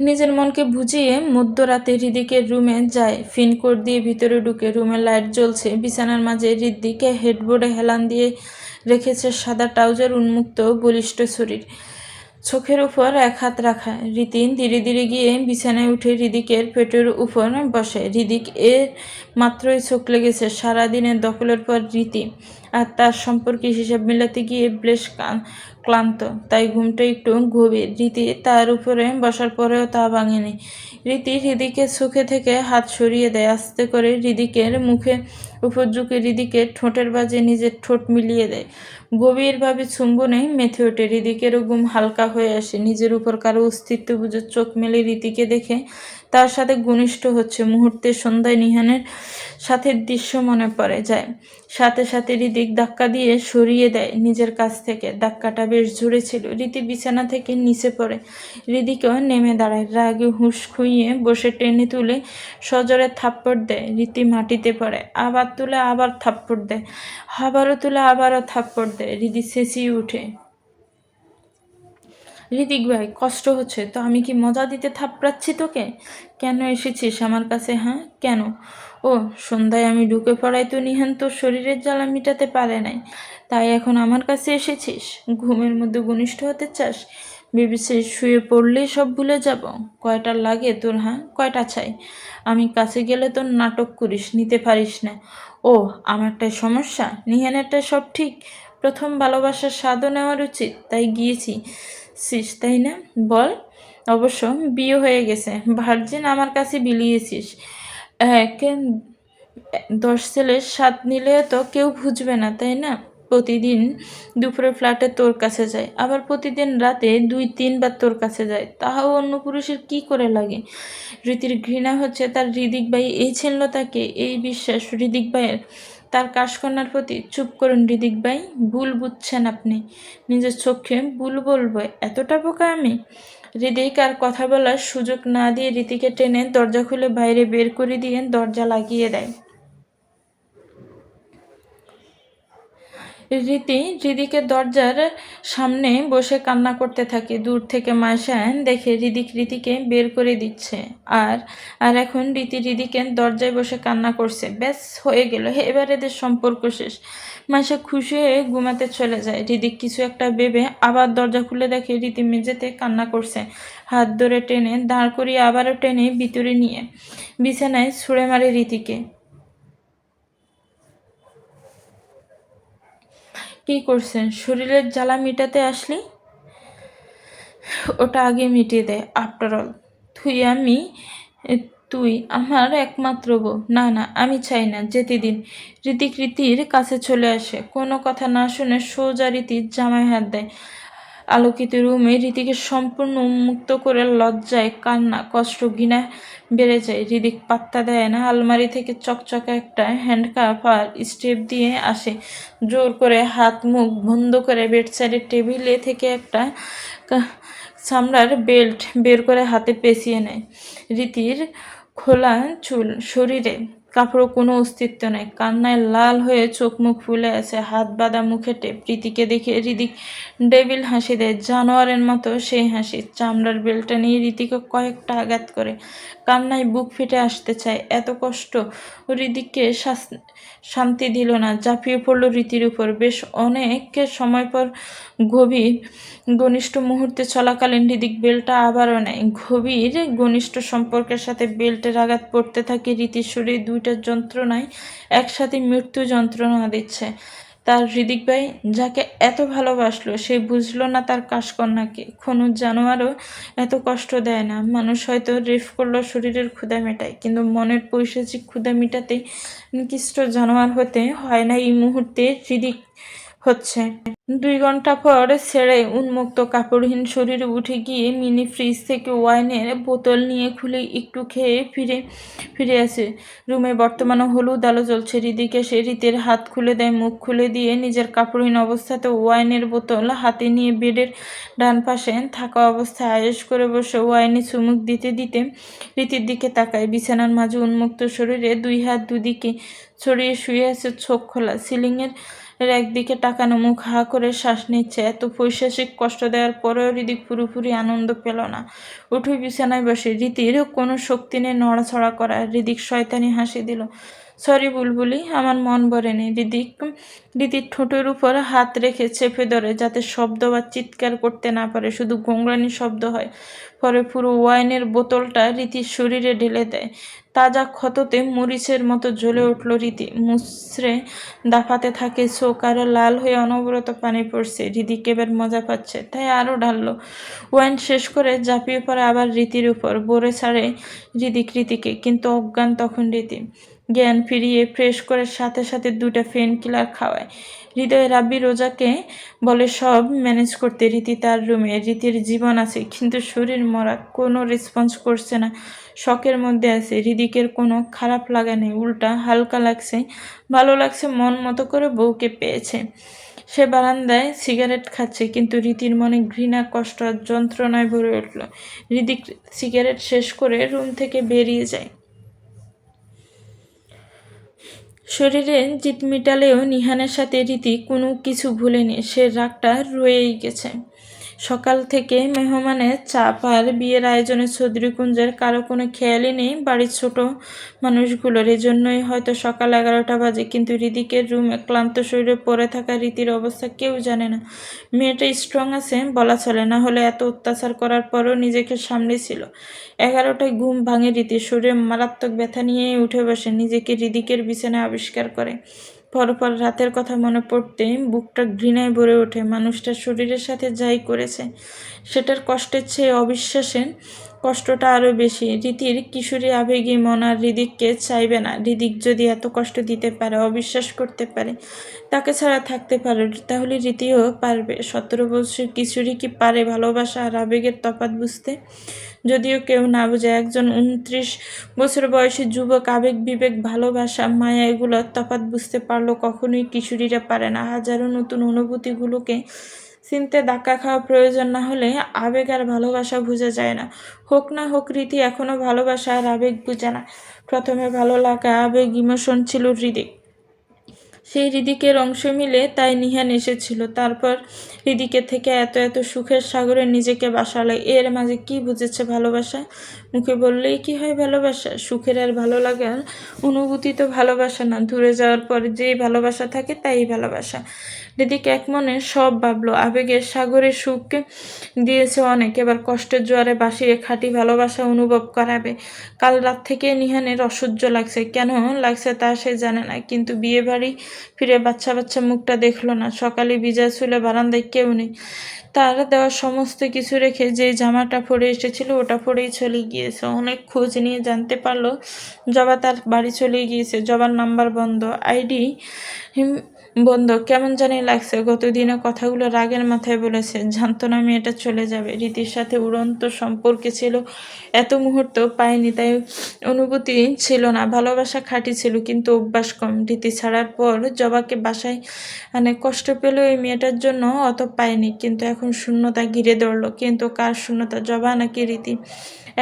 নিজের মনকে বুঝিয়ে মধ্যরাতে হৃদিকের রুমে যায়। পিনকোড দিয়ে ভিতরে ঢুকে রুমে লাইট জ্বলছে। বিছানার মাঝে হৃদিকে হেডবোর্ডে হেলান দিয়ে রেখেছে সাদা ট্রাউজার, উন্মুক্ত বলিষ্ঠ শরীর, চোখের উপর এক হাত রাখা। রীতিন ধীরে ধীরে গিয়ে বিছানায় উঠে হৃদিকের পেটের উপর বসে। হৃদিক মাত্রই চোখ লেগেছে সারাদিনের দখলের পর রীতি আর তার সম্পর্কে হিসাব মেলাতে গিয়ে বেশ ক্লান্ত, তাই ঘুমটা একটু গভীর। রীতি তার উপরে বসার পরেও তা ভাঙেনি। রীতি হৃদিকের চোখে থেকে হাত সরিয়ে দেয়। আস্তে করে হৃদিকের মুখে উপর ঝুঁকে হৃদিকের ঠোঁটের বাজে নিজের ঠোঁট মিলিয়ে দেয়। গভীরভাবে চুম্বনে মেথে ওঠে। হৃদিকেরও ঘুম হালকা হয়ে আসে। নিজের উপর কারো অস্তিত্ব বুঝে চোখ মেলে রীতিকে দেখে তার সাথে ঘনিষ্ঠ হচ্ছে। মুহূর্তে সন্ধ্যায় নিহানের সাথে দৃশ্য মনে পড়ে যায়। সাথে সাথে হৃদিক ধাক্কা দিয়ে সরিয়ে দেয় নিজের কাছ থেকে। ধাক্কাটা বেশ জোরে ছিল। রীতি বিছানা থেকে নিচে পড়ে। হৃদিকেও নেমে দাঁড়ায়। রাগে হুঁশ খুইয়ে বসে টেনে তুলে সজোরে থাপ্পড় দেয়। রীতি মাটিতে পড়ে। আবার তুলে আবার থাপ্পড় দেয়। আবারও তুলে আবারও থাপ্পড় দেয়। হৃদি চেঁচিয়ে উঠে, হৃদিক ভাই, কষ্ট হচ্ছে তো? আমি কি মজা দিতে থাপড়াচ্ছি তোকে? কেন এসেছিস আমার কাছে? হ্যাঁ কেন? ও, সন্ধ্যায় আমি ঢুকে পড়াই তো নিহান তোর শরীরের জ্বালা মিটাতে পারে নাই, তাই এখন আমার কাছে এসেছিস? ঘুমের মধ্যে ঘনিষ্ঠ হতে চাস? ভেবেছিস শুয়ে পড়লেই সব ভুলে যাব? কয়টা লাগে তোর? হ্যাঁ কয়টা চাই? আমি কাছে গেলে তোর নাটক করিস, নিতে পারিস না। ও, আমারটাই সমস্যা? নিহানেরটাই সব ঠিক? প্রথম ভালোবাসার স্বাদও নেওয়ার উচিত, তাই গিয়েছি তাই না? বল। অবশ্য বিয়ে হয়ে গেছে, ভার্জিন আমার কাছে বিলিয়েছিস। এক 10 ছেলের স্বাদ নিলে তো কেউ বুঝবে না, তাই না? প্রতিদিন দুপুরে ফ্ল্যাটে তোর কাছে যায়, আবার প্রতিদিন রাতে 2-3 বার তোর কাছে যায়, তাহাও অন্য পুরুষের কি করে লাগে? রীতির ঘৃণা হচ্ছে তার হৃদিক ভাই এই ছিল তাকে, এই বিশ্বাস হৃদিক ভাইয়ের তার কাশকন্যার প্রতি। চুপ করুন হৃদিক ভাই, ভুল বুঝছেন আপনি। নিজের চোখে ভুল বলবো? এতটা বোকা আমি? হৃদিক আর কথা বলার সুযোগ না দিয়ে রীতিকে টেনে দরজা খুলে বাইরে বের করে দিয়ে দরজা লাগিয়ে দেয়। রীতি হৃদিকের দরজার সামনে বসে কান্না করতে থাকে। দূর থেকে মাইশান দেখে রীতিকে বের করে দিচ্ছে। আর আর এখন রীতিকে দরজায় বসে কান্না করছে। ব্যাস হয়ে গেল, এবার এদের সম্পর্ক শেষ। মাইশা খুশি হয়ে ঘুমাতে চলে যায়। হৃদিক কিছু একটা ভেবে আবার দরজা খুলে দেখে রীতি মেঝেতে কান্না করছে। হাত ধরে টেনে দাঁড় করিয়ে আবারও টেনে ভিতরে নিয়ে বিছানায় ছুঁড়ে মারে রীতিকে। কি করছেন? শরীরের জ্বালা মিটাতে আসলি? ওটা আগে মিটিয়ে দেয়। আফটার অল তুই আমার একমাত্র বউ। না না, আমি চাই না, যেতে দিন। রীতির কাছে চলে আসে। কোনো কথা না শুনে সোজা রীতির জামায় হাত দেয়। আলোকিত রুমে রীতিকে সম্পূর্ণ উন্মুক্ত করে লজ্জায়, কান্না, কষ্ট, ঘৃণা বেড়ে যায়। হৃদিক পাত্তা দেয় না। আলমারি থেকে চকচকে একটা হ্যান্ডকাপ আর স্টেপ দিয়ে আসে। জোর করে হাত মুখ বন্ধ করে বেডসাইডের টেবিলে থেকে একটা চামড়ার বেল্ট বের করে হাতে পেঁচিয়ে নেয়। রীতির খোলা চুল, শরীরে কাপড়ও কোনো অস্তিত্ব নেই, কান্নায় লাল হয়ে চোখ মুখ ফুলে আছে, হাত বাঁধা মুখে টেপ। রীতিকে দেখে হৃদিক ডেভিল হাসি দেয়, জানোয়ারের মতো সেই হাসি। চামড়ার বেলটা নিয়ে রীতিকে কয়েকটা আঘাত করে, কান্নায় বুক ফেটে আসতে চায়। এত কষ্ট হৃদিককে শান্তি দিল না, ঝাঁপিয়ে পড়ল রীতির উপর। বেশ অনেক সময় পর গভীর ঘনিষ্ঠ মুহূর্তে চলাকালীন হৃদিক বেলটা আবারও নেয়। গভীর ঘনিষ্ঠ সম্পর্কের সাথে বেল্টের আঘাত পড়তে থাকে রীতির শরীর। দুইটা যন্ত্রণায় একসাথে মৃত্যু যন্ত্রণা দিচ্ছে। তার হৃদিক ভাই যাকে এত ভালোবাসলো, সে বুঝলো না তার কাশকন্যাকে। কোনো জানোয়ারও এত কষ্ট দেয় না। মানুষ হয়তো রেফ করলো শরীরের ক্ষুধা মেটায়, কিন্তু মনের পৈশাচিক ক্ষুধা মেটাতে নিকৃষ্ট জানোয়ার হতে হয় না। এই মুহূর্তে হৃদিক হচ্ছে। 2 ঘন্টা পর ছেড়ে উন্মুক্ত কাপড়হীন শরীরে উঠে গিয়ে মিনি ফ্রিজ থেকে ওয়াইনের বোতল নিয়ে খুলে একটু খেয়ে ফিরে আসে রুমে। বর্তমানে হলুদ আলো জ্বলছে। হৃদিক এসে রীতির হাত খুলে দেয়, মুখ খুলে দিয়ে নিজের কাপড়হীন অবস্থাতে ওয়াইনের বোতল হাতে নিয়ে বেডের ডান পাশে থাকা অবস্থায় আয়েশ করে বসে ওয়াইনে চুমুক দিতে দিতে রীতির দিকে তাকায়। বিছানার মাঝে উন্মুক্ত শরীরে 2 হাত দুদিকে ছড়িয়ে শুয়ে আছে, চোখ খোলা, সিলিংয়ের একদিকে টাকানো, মুখ হা করে শ্বাস নিচ্ছে। এত পৈশাচিক কষ্ট দেওয়ার পরেও হৃদিক পুরোপুরি আনন্দ পেল না। উঠে বিছানায় বসে। রীতির কোনো শক্তি নেই নড়াছড়া করা। হৃদিক শয়তানি হাসি দিল। সরি বুলবুলি, আমার মন ভরেনি। রীতির ঠোঁটের উপর হাত রেখে চেপে ধরে, যাতে শব্দ বা চিৎকার করতে না পারে, শুধু গোংরানি শব্দ হয়। পরে পুরো ওয়াইনের বোতলটা রীতির শরীরে ঢেলে দেয়। তাজা ক্ষততে মরিচের মতো জ্বলে উঠল রীতি। মুচড়ে দাফাতে থাকে চোখ, আরো লাল হয়ে অনবরত পানি পড়ছে। হৃদিক এবার মজা পাচ্ছে, তাই আরো ঢাললো। ওয়াইন শেষ করে ঝাঁপিয়ে পড়ে আবার রীতির উপর। বরে ছাড়ে রীতিকে, কিন্তু অজ্ঞান তখন রীতি। জ্ঞান ফিরিয়ে ফ্রেশ করে সাথে সাথে 2টা পেন কিলার খাওয়ায়। হৃদয় রাব্বি রোজাকে বলে সব ম্যানেজ করতে। রীতি তার রুমে। রীতির জীবন আছে, কিন্তু শরীর মরা, কোনো রেসপন্স করছে না, শখের মধ্যে আছে। হৃদিকের কোনো খারাপ লাগা নেই, উল্টা হালকা লাগছে, ভালো লাগছে, মন মতো করে বউকে পেয়েছে। সে বারান্দায় সিগারেট খাচ্ছে, কিন্তু রীতির মনে ঘৃণা, কষ্ট আর যন্ত্রণায় ভরে উঠল। হৃদিক সিগারেট শেষ করে রুম থেকে বেরিয়ে যায়। শরীরে জিত মিটালেও নিহানের সাথে রীতি কোনো কিছু ভুলেনি। সে রাগটা রয়েই গেছে। সকাল থেকে মেহমানের চাপ আর বিয়ের আয়োজনে চৌধুরীকুঞ্জের কারো কোনো খেয়ালই নেই বাড়ির ছোট মানুষগুলোর। এজন্যই হয়তো সকাল 11টা বাজে। কিন্তু হৃদিকের রুমে ক্লান্ত শরীরে পড়ে থাকা রীতির অবস্থা কেউ জানে না। মেয়েটা স্ট্রং আছে বলা চলে, না হলে এত অত্যাচার করার পরও নিজেকে সামলেছিল। 11টায় ঘুম ভাঙে রীতির। শরীরে মারাত্মক ব্যথা নিয়েই উঠে বসে, নিজেকে হৃদিকের বিছানায় আবিষ্কার করে। পরপর রাতের কথা মনে পড়তে বুকটা ঘৃণায় ভরে ওঠে। মানুষটা শরীরের সাথে যাই করেছে, সেটার কষ্টের চেয়ে অবিশ্বাসের কষ্টটা আরও বেশি। রীতির কিশোরী আবেগী মন আর হৃদিককে চাইবে না। হৃদিক যদি এত কষ্ট দিতে পারে, অবিশ্বাস করতে পারে, তাকে ছাড়া থাকতে পারে, তাহলে রীতিও পারবে। 17 বছরের কিশোরী কি পারে ভালোবাসা আর আবেগের তফাৎ বুঝতে? যদিও কেউ না বোঝে, একজন 29 বছর বয়সী যুবক আবেগ, বিবেক, ভালোবাসা, মায়া এগুলোর তফাৎ বুঝতে পারলো কখনোই কিশোরীরা পারে না। হাজারো নতুন অনুভূতিগুলোকে চিনতে ধাক্কা খাওয়া প্রয়োজন না হলে আবেগ আর ভালোবাসা বোঝা যায় না। হোক না হোক, রীতি এখনো ভালোবাসা আর আবেগ বোঝে না। প্রথমে ভালো লাগা, আবেগ, ইমোশন ছিল হৃদিক। সেই হৃদিকের অংশ মিলে তাই নিহান এসেছিল। তারপর হৃদিকের থেকে এত এত সুখের সাগরে নিজেকে বাসালে। এর মাঝে কি বুঝেছে ভালোবাসা? মুখে বললেই কি হয় ভালোবাসা? সুখের আর ভালো লাগার অনুভূতি তো ভালোবাসা না। দূরে যাওয়ার পর যেই ভালোবাসা থাকে তাই ভালোবাসা। হৃদিক এক মনে সব ভাবলো। আবেগের সাগরে সুখ দিয়েছে অনেক, এবার কষ্টের জোয়ারে বাসিয়ে খাঁটি ভালোবাসা অনুভব করাবে। কাল রাত থেকে নিহানের অসহ্য লাগছে। কেন লাগছে তা সে জানে না, কিন্তু বিয়ে বাড়ি ফিরে বাচ্চা বাচ্চা মুখটা দেখলো না। সকালে ভিজা চুলে বারান্দায় কেউ নেই। তার দেওয়া সমস্ত কিছু রেখে যেই জামাটা পরে এসেছিল ওটা পরেই চলে গিয়েছে। অনেক খোঁজ নিয়ে জানতে পারলো জবা তার বাড়ি চলে গিয়েছে। জবার নাম্বার বন্ধ, আইডি বন্ধ। কেমন জানি লাগছে। গতদিনে কথাগুলো রাগের মাথায় বলেছে, জানতো না মেয়েটা চলে যাবে। রীতির সাথে উড়ন্ত সম্পর্কে ছিল, এত মুহূর্ত পায়নি, তাই অনুভূতি ছিল না। ভালোবাসা খাঁটি ছিল, কিন্তু অভ্যাস কম। রীতি ছাড়ার পর জবাকে বাসায় অনেক কষ্ট পেল এই মেয়েটার জন্য, অত পায়নি। কিন্তু এখন শূন্যতা ঘিরে ধরলো। কিন্তু কার শূন্যতা, জবা নাকি রীতি?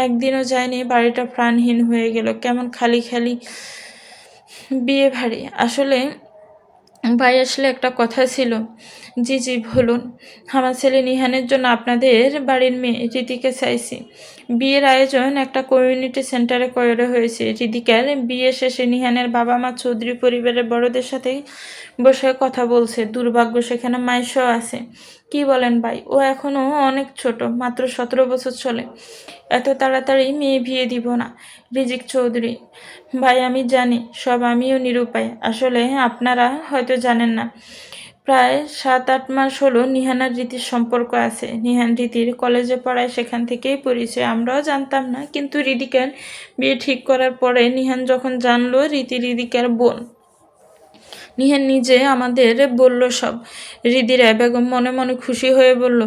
একদিনও যায়নি, বাড়িটা প্রাণহীন হয়ে গেল। কেমন খালি খালি বিয়ে ভারী আসলে ভাই আসলে একটা কথা ছিল। জি, জি বলুন। আমার ছেলে নিহানের জন্য আপনাদের বাড়ির মেয়ে রীতিকে চাইছি। বিয়ের আয়োজন একটা কমিউনিটি সেন্টারে করা হয়েছে। হৃদিকার বিয়ে শেষে নিহানের বাবা-মা চৌধুরী পরিবারের বড়দের সাথে বসে কথা বলছে। দুর্ভাগ্য সেখানে মাইশও আছে। কি বলেন ভাই? ও এখনো অনেক ছোট, মাত্র 17 বছর চলে। এত তাড়াতাড়ি মেয়ে বিয়ে দিব না। রিজিক চৌধুরী: ভাই আমি জানি, সব আমিও নিরুপায়। আসলে আপনারা হয়তো জানেন না, প্রায় 7-8 মাস হলো নিহান আর রীতির সম্পর্ক আছে। নিহান রীতির কলেজে পড়ায়, সেখান থেকেই পরিচয়। আমরাও জানতাম না, কিন্তু হৃদিকার বিয়ে ঠিক করার পরে নিহান যখন জানলো রীতি হৃদিকার বোন, নিহান নিজে আমাদের বলল সব। হৃদিরা বেগম মনে মনে খুশি হয়ে বলল,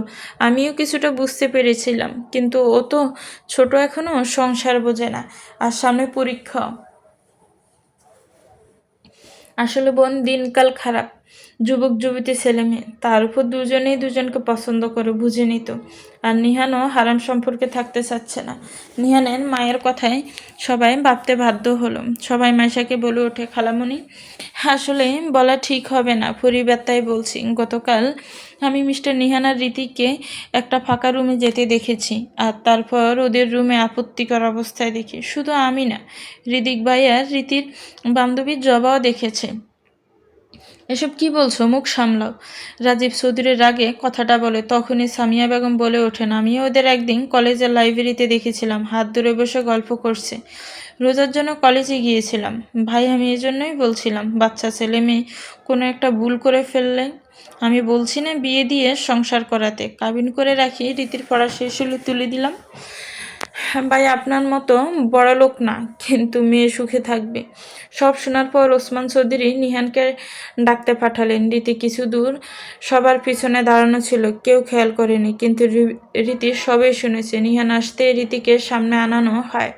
আমিও কিছুটা বুঝতে পেরেছিলাম, কিন্তু ও তো ছোট এখনো, সংসার বোঝে না, আর সামনে পরীক্ষা। আসলে বোন, দিনকাল খারাপ। যুবক যুবতী ছেলে মেয়ে, তার উপর দুজনেই দুজনকে পছন্দ করে, বুঝেনি তো। আর নিহানও হারাম সম্পর্কে থাকতে চাচ্ছে না। নিহানের মায়ের কথায় সবাই ভাবতে বাধ্য হলো। সবাই মাইশাকে বলে ওঠে, খালামণি আসলে বলা ঠিক হবে না, পরিবার তাই বলছি। গতকাল আমি মিস্টার নিহান আর রীতিকে একটা ফাঁকা রুমে যেতে দেখেছি, আর তারপর ওদের রুমে আপত্তিকর অবস্থায় দেখি। শুধু আমি না, হৃদিক ভাই আর রীতির বান্ধবীর জবাও দেখেছে। এসব কি বলছো? মুখ সামলাও। রাজীব চৌধুরীর রাগে কথাটা বলে। তখনই সামিয়া বেগম বলে ওঠেন, আমিও ওদের একদিন কলেজের লাইব্রেরিতে দেখেছিলাম, হাত ধরে বসে গল্প করছে। রোজার জন্য কলেজে গিয়েছিলাম। ভাই আমি এজন্যই বলছিলাম, বাচ্চা ছেলে মেয়ে কোনো একটা ভুল করে ফেললে। আমি বলছি না বিয়ে দিয়ে সংসার করাতে, কাবিন করে রাখি, রীতির পড়া শেষ হলে তুলে দিলাম। ভাই আপনার মতো বড় লোক না, কিন্তু মেয়ে সুখে থাকবে। সব শোনার পর ওসমান চৌধুরী নিহানকে ডাকতে পাঠালেন। রীতি কিছু দূর সবার পিছনে দাঁড়ানো ছিল, কেউ খেয়াল করেনি, কিন্তু রীতি সবাই শুনেছে। নিহান আসতে রীতিকে সামনে আনানো হয়।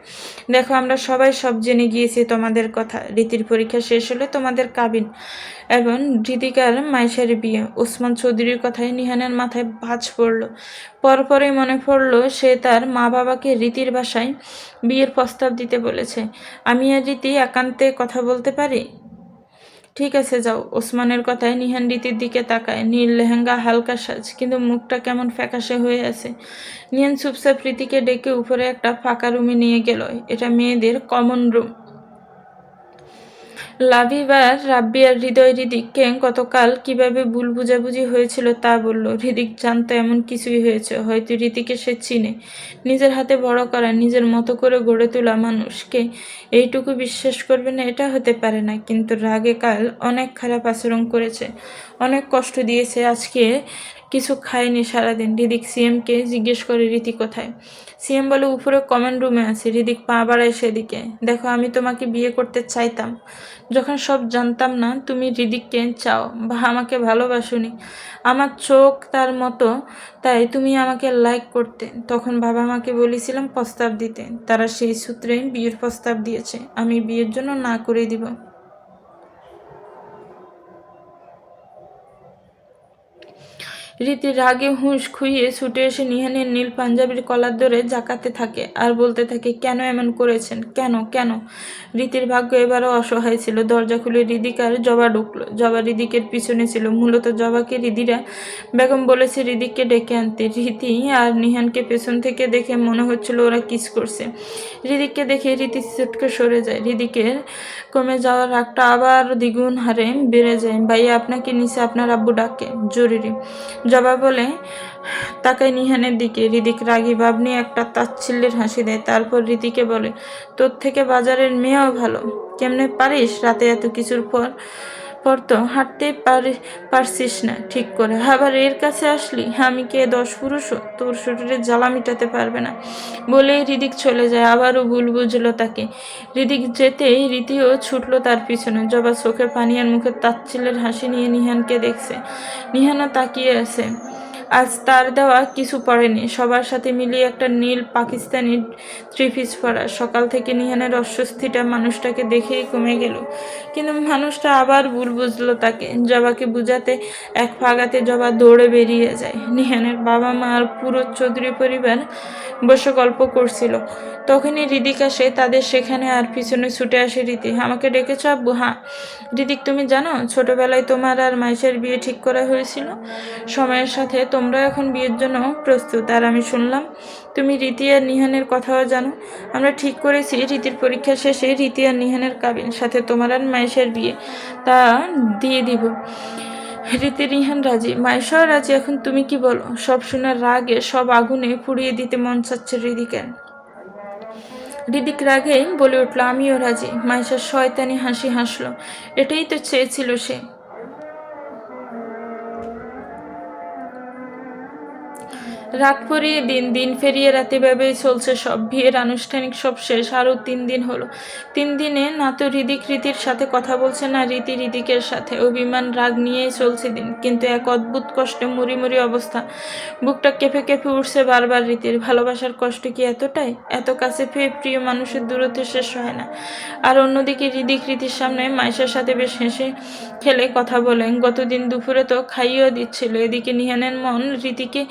দেখো আমরা সবাই সব জেনে গিয়েছি তোমাদের কথা। রীতির পরীক্ষা শেষ হলে তোমাদের কাবিন এবং হৃদিকার মাইশার বিয়ে। ওসমান চৌধুরীর কথায় নিহানের মাথায় ভাঁজ পড়ল। পরপরই মনে পড়ল সে তার মা বাবাকে রীতির বাসায় বিয়ের প্রস্তাব দিতে বলেছে। আমি আর রীতি একান্তে কথা বলতে পারি? ঠিক আছে যাও। ওসমানের কথায় নিহান রীতির দিকে তাকায়। নীল লেহেঙ্গা, হালকা সাজ, কিন্তু মুখটা কেমন ফ্যাকাশে হয়ে আছে। নিহান চুপচাপ রীতিকে ডেকে উপরে একটা ফাঁকা রুমে নিয়ে গেল। এটা মেয়েদের কমন রুম। লাবিবার রাব্বি আর হৃদয় হৃদিককে গতকাল কিভাবে ভুল বুঝাবুঝি হয়েছিল তা বলল। হৃদিক জানতো এমন কিছুই হয়েছে। হয়তো রীতিকে সে চিনে। নিজের হাতে বড় করা, নিজের মতো করে গড়ে তোলা মানুষকে এইটুকু বিশ্বাস করবে না, এটা হতে পারে না। কিন্তু রাগে কাল অনেক খারাপ আচরণ করেছে, অনেক কষ্ট দিয়েছে। আজকে কিছু খায়নি সারাদিন। হৃদিক সিএমকে জিজ্ঞেস করে রীতি কোথায়। সিএম বলে উপরে কমন রুমে আছে। হৃদিক পা বাড়ায় সেদিকে। দেখো আমি তোমাকে বিয়ে করতে চাইতাম যখন সব জানতাম না তুমি হৃদিককে চাও বা আমাকে ভালোবাসোনি। আমার চোখ তার মতো, তাই তুমি আমাকে লাইক করতে। তখন বাবা মাকে বলেছিলাম প্রস্তাব দিতে, তারা সেই সূত্রে বিয়ের প্রস্তাব দিয়েছে। আমি বিয়ের জন্য না করে দিব। রীতি রাগে হুঁশ খুইয়ে ছুটে এসে নিহানের নীল পাঞ্জাবির কলার ধরে জাকাতে থাকে আর বলতে থাকে, কেন এমন করেছেন? কেন কেন? রীতির ভাগ্য এবারও অসহায় ছিল। দরজা খুলে হৃদিকার জবা ঢুকলো। জবা হৃদিকের পিছনে ছিল। মূলত জবাকে হৃদিরা বেগম বলেছে হৃদিককে ডেকে আনতে। রীতি আর নিহানকে পেছন থেকে দেখে মনে হচ্ছিল ওরা কিস করছে। হৃদিককে দেখে রীতি চটকে সরে যায়। হৃদিকের কমে যাওয়ার রাগটা আবার দ্বিগুণ হারে বেড়ে যায়। ভাইয়া আপনাকে নিচে আপনার আব্বু ডাকে, জরুরি। জবা বলে তাকায় নিহানের দিকে। হৃদিক রাগী ভাব নিয়ে একটা তাচ্ছিল্যের হাসি দেয়। তারপর রীতিকে বলে, তোর থেকে বাজারের মেয়েও ভালো। কেমনে পারিস রাতে এত কিছুর পর পর তো হাঁটতে পারছিস না ঠিক করে, আবার এর কাছে আসলি? আমি কে 10 পুরুষও তোর শরীরে জ্বালা মিটাতে পারবে না। বলেই হৃদিক চলে যায়। আবারও ভুল বুঝলো তাকে। হৃদিক যেতেই রীতিও ছুটলো তার পিছনে। জবা চোখে পানি আর মুখে তাচ্ছিল্যের হাসি নিয়ে নিহানকে দেখছে। নিহানও তাকিয়ে আছে। আজ তার দেওয়া কিছু পড়েনি, সবার সাথে মিলিয়ে একটা নীল পাকিস্তানি থ্রি পিস পরা। সকাল থেকে নিহানের অস্বস্তিটা মানুষটাকে দেখেই কমে গেল, কিন্তু মানুষটা আবার ভুল বুঝলো তাকে। জবাকে বুঝাতে এক ফাগাতে জবা দৌড়ে বেরিয়ে যায়। নিহানের বাবা মা আর পুরো চৌধুরী পরিবার বসে গল্প করছিল। তখনই রিদিক আসে তাদের সেখানে, আর পিছনে ছুটে আসে রীতি। আমাকে ডেকেছ আব্বু? হ্যাঁ। রিদিক, তুমি জানো ছোটবেলায় তোমার আর মাইশের বিয়ে ঠিক করা হয়েছিল? সময়ের সাথে তোমরা এখন বিয়ের জন্য প্রস্তুত। আর আমি শুনলাম তুমি রীতি আর নিহানের কথাও জানো। আমরা ঠিক করেছি রীতির পরীক্ষা শেষে রীতি আর নিহানের কাবিন, সাথে তোমার আর মাইশের বিয়ে তা দিয়ে দিব। রীতি নিহান রাজি, মাইশাও রাজি। এখন তুমি কি বলো? সব শোনার রাগে সব আগুনে পুড়িয়ে দিতে মন চাচ্ছে রিদিকের। রিদিক রাগে বলে উঠল, আমিও রাজি। মাইশা শয়তানি হাসি হাসলো। এটাই তো চেয়েছিল সে। রাত পরিয়ে দিন, দিন ফেরিয়ে রাতে ভেবেই চলছে সব। বিয়ের আনুষ্ঠানিক সব শেষ, আরও 3 দিন হলো। 3 দিনে না তো রিদিক রীতির সাথে কথা বলছে, না রীতি রিদিকের সাথে। অভিমান রাগ নিয়েই চলছে দিন, কিন্তু এক অদ্ভুত কষ্টে মুড়ি মুড়ি অবস্থা। বুকটা কেঁপে কেঁপে উঠছে বারবার। রীতির ভালোবাসার কষ্ট কি এতটাই? এত কাছে পেয়ে প্রিয় মানুষের দূরত্ব শেষ হয় না। আর অন্যদিকে রিদিক রীতির সামনে মাইশার সাথে বেশ হেসে খেলে কথা বলেন। গতদিন দুপুরে তো খাইয়েও দিচ্ছিল। এদিকে নিহানের মন রীতিকে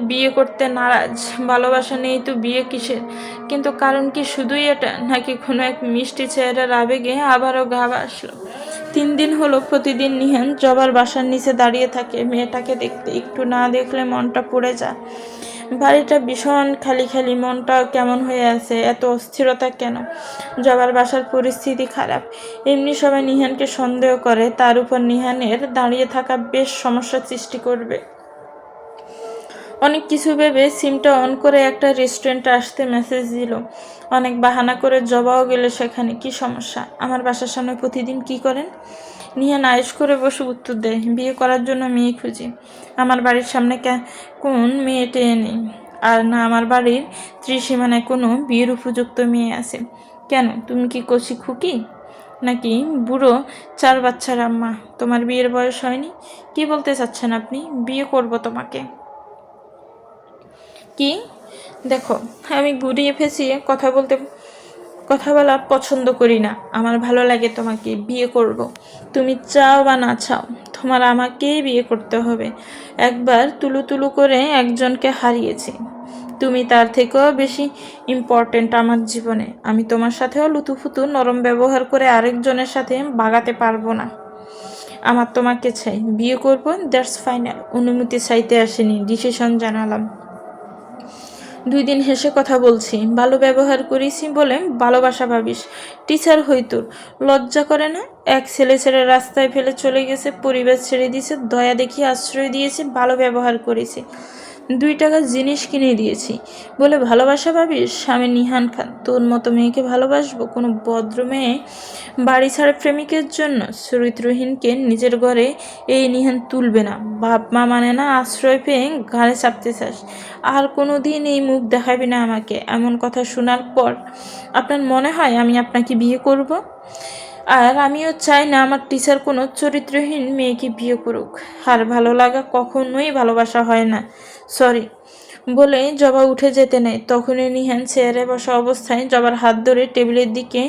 বিয়ে করতে নারাজ। ভালোবাসা নেই তো বিয়ে কিসের? কিন্তু কারণ কি শুধুই এটা, নাকি কোনো এক মিষ্টি চেহারার আবেগে আবারও গা ভাসলো? 3 দিন হলো প্রতিদিন নিহান জবার বাসার নিচে দাঁড়িয়ে থাকে মেয়েটাকে দেখতে। একটু না দেখলে মনটা পড়ে যায়। বাড়িটা ভীষণ খালি খালি, মনটাও কেমন হয়ে আছে। এত অস্থিরতা কেন? জবার বাসার পরিস্থিতি খারাপ, এমনি সবাই নিহানকে সন্দেহ করে। তার উপর নিহানের দাঁড়িয়ে থাকা বেশ সমস্যা সৃষ্টি করবে। অনেক কিছু ভেবে সিমটা অন করে একটা রেস্টুরেন্টে আসতে মেসেজ দিল। অনেক বাহানা করে জবাও গেল সেখানে। কি সমস্যা? আমার বাসার সামনে প্রতিদিন কি করেন? নিহান আয়েশ করে বসে উত্তর দেয়, বিয়ে করার জন্য মেয়ে খুঁজি। আমার বাড়ির সামনে কোন মেয়েটে নেই, আর না আমার বাড়ির ত্রিসীমানায় কোনো বিয়ের উপযুক্ত মেয়ে আছে। কেন, তুমি কি কচি খুকি নাকি বুড়ো 4 বাচ্চার আম্মা? তোমার বিয়ের বয়স হয়নি? কি বলতে চাচ্ছেন আপনি? বিয়ে করব তোমাকে। কি? দেখো, আমি ঘুরিয়ে ফেঁচিয়ে কথা বলা পছন্দ করি না। আমার ভালো লাগে তোমাকে বিয়ে করব। তুমি চাও বা না চাও, তোমার আমাকেই বিয়ে করতে হবে। একবার তুলু তুলু করে একজনকে হারিয়েছি, তুমি তার থেকেও বেশি ইম্পর্টেন্ট আমার জীবনে। আমি তোমার সাথেও লুতুফুতু নরম ব্যবহার করে আরেকজনের সাথে ভাগাতে পারবো না। আমার তোমাকে চাই, বিয়ে করব, দ্যাটস ফাইনাল। অনুমতি চাইতে আসেনি, ডিসিশন জানালাম। 2 দিন হেসে কথা বলছি, ভালো ব্যবহার করেছি বলে ভালোবাসা ভাবিস? টিচার হই তোর লজ্জা করে না? এক ছেলে ছেড়ে রাস্তায় ফেলে চলে গেছে, পরিবার ছেড়ে দিয়েছে, দয়া দেখিয়ে আশ্রয় দিয়েছে, ভালো ব্যবহার করেছি, 2 টাকার জিনিস কিনে দিয়েছি বলে ভালোবাসা ভাবিস? আমি নিহান খান, তোর মতো মেয়েকে ভালোবাসবো? কোনো ভদ্র মেয়ে বাড়ি ছাড়া প্রেমিকের জন্য চরিত্রহীনকে নিজের ঘরে এই নিহান তুলবে না। বাপ মা মানে না, আশ্রয় পেয়ে ঘাড়ে চাপতে চাস। আর কোনো দিন এই মুখ দেখাবি না আমাকে। এমন কথা শোনার পর আপনার মনে হয় আমি আপনাকে বিয়ে করব? আর আমিও চাই না আমার টিচার কোনো চরিত্রহীন মেয়েকে বিয়ে করুক। আর ভালো লাগা কখনোই ভালোবাসা হয় না। সরি বলে জবা উঠে যেতে নেয়। তখনই নিহান চেয়ারে বসা অবস্থায় জবার হাত ধরে টেবিলের দিকে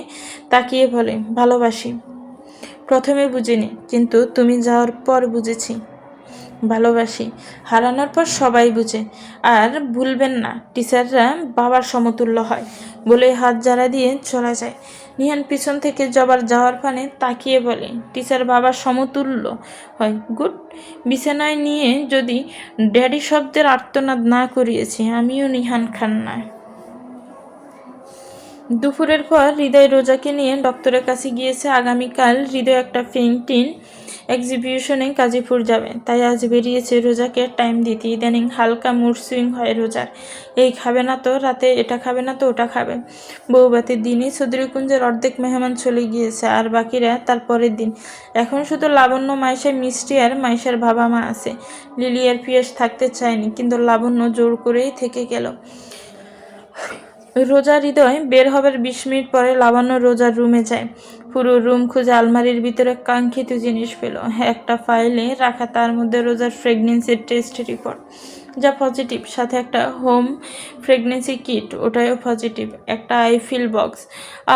তাকিয়ে বলে, ভালোবাসি। প্রথমে বুঝিনি, কিন্তু তুমি যাওয়ার পর বুঝেছি ভালোবাসি। হারানোর পর সবাই বুঝে। আর ভুলবেন না, টিচাররা বাবার সমতুল্য হয় বলে হাত জারা দিয়ে চলে যায়। নিহান পিছন থেকে জবার যাওয়ার পানে তাকিয়ে বলে, টিচার বাবার সমতুল্য হয়? গুড। বিছানায় নিয়ে যদি ড্যাডি শব্দের আর্তনাদ না করিয়েছি, আমিও নিহান খান নয়। দুপুরের পর হৃদয় রোজাকে নিয়ে ডক্টরের কাছে গিয়েছে। আগামীকাল হৃদয় একটা পেইন্টিং এক্সিবিশনে গাজীপুর যাবে, তাই আজ বেরিয়েছে রোজাকে টাইম দিতে। ইদানিং হালকা মুড সুইং হয় রোজার। এই খাবে না তো রাতে, এটা খাবে না তো ওটা খাবে। বউবাতির দিনই চৌধুরীকুঞ্জের অর্ধেক মেহমান চলে গিয়েছে, আর বাকিরা তার পরের দিন। এখন শুধু লাবণ্য, মাইশা, মিষ্টি আর মাইশার বাবা মা আছে। লিলি আর পিয়াস থাকতে চায়নি, কিন্তু লাবণ্য জোর করেই থেকে গেল। রোজা হৃদয় বের হবার 20 মিনিট পরে লাবণ্য রোজার রুমে যায়। পুরো রুম খুঁজে আলমারির ভিতরে কাঙ্ক্ষিত জিনিস পেল। একটা ফাইলে রাখা, তার মধ্যে রোজার প্রেগনেন্সির টেস্ট রিপোর্ট, যা পজিটিভ, সাথে একটা হোম প্রেগনেন্সি কিট, ওটাও পজিটিভ, একটা আইফিল বক্স,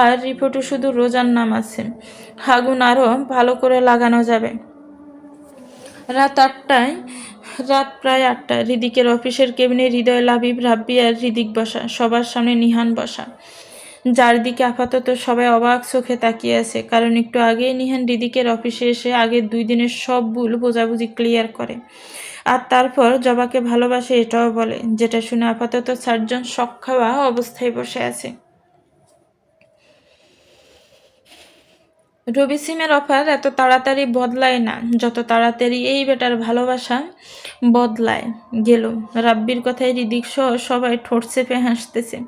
আর রিপোর্টে শুধু রোজার নাম আছে। আগুন আরও ভালো করে লাগানো যাবে। রাত প্রায় 8টায় হৃদিকের অফিসের কেবিনে হৃদয়, লাবিব, রাব্বি আর হৃদিক বসা, সবার সামনে নিহান বসা, যার দিকে আপাতত সবাই অবাক চোখে তাকিয়ে আছে, কারণ একটু আগেই নিহান হৃদিকের অফিসে এসে আগের 2 দিনের সব ভুল বোঝাবুঝি ক্লিয়ার করে, আর তারপর জবাকে ভালোবাসে এটাও বলে, যেটা শুনে আপাতত 4জন শক খাওয়া অবস্থায় বসে আছে। রবি সিমের অফার এত তাড়াতাড়ি বদলায় না, যত তাড়াতাড়ি এই বেটার ভালোবাসা বদলায় গেল। রাব্বির কথায় হৃদিক সহ সবাই ঠোঁট চেপে হাসতেছে।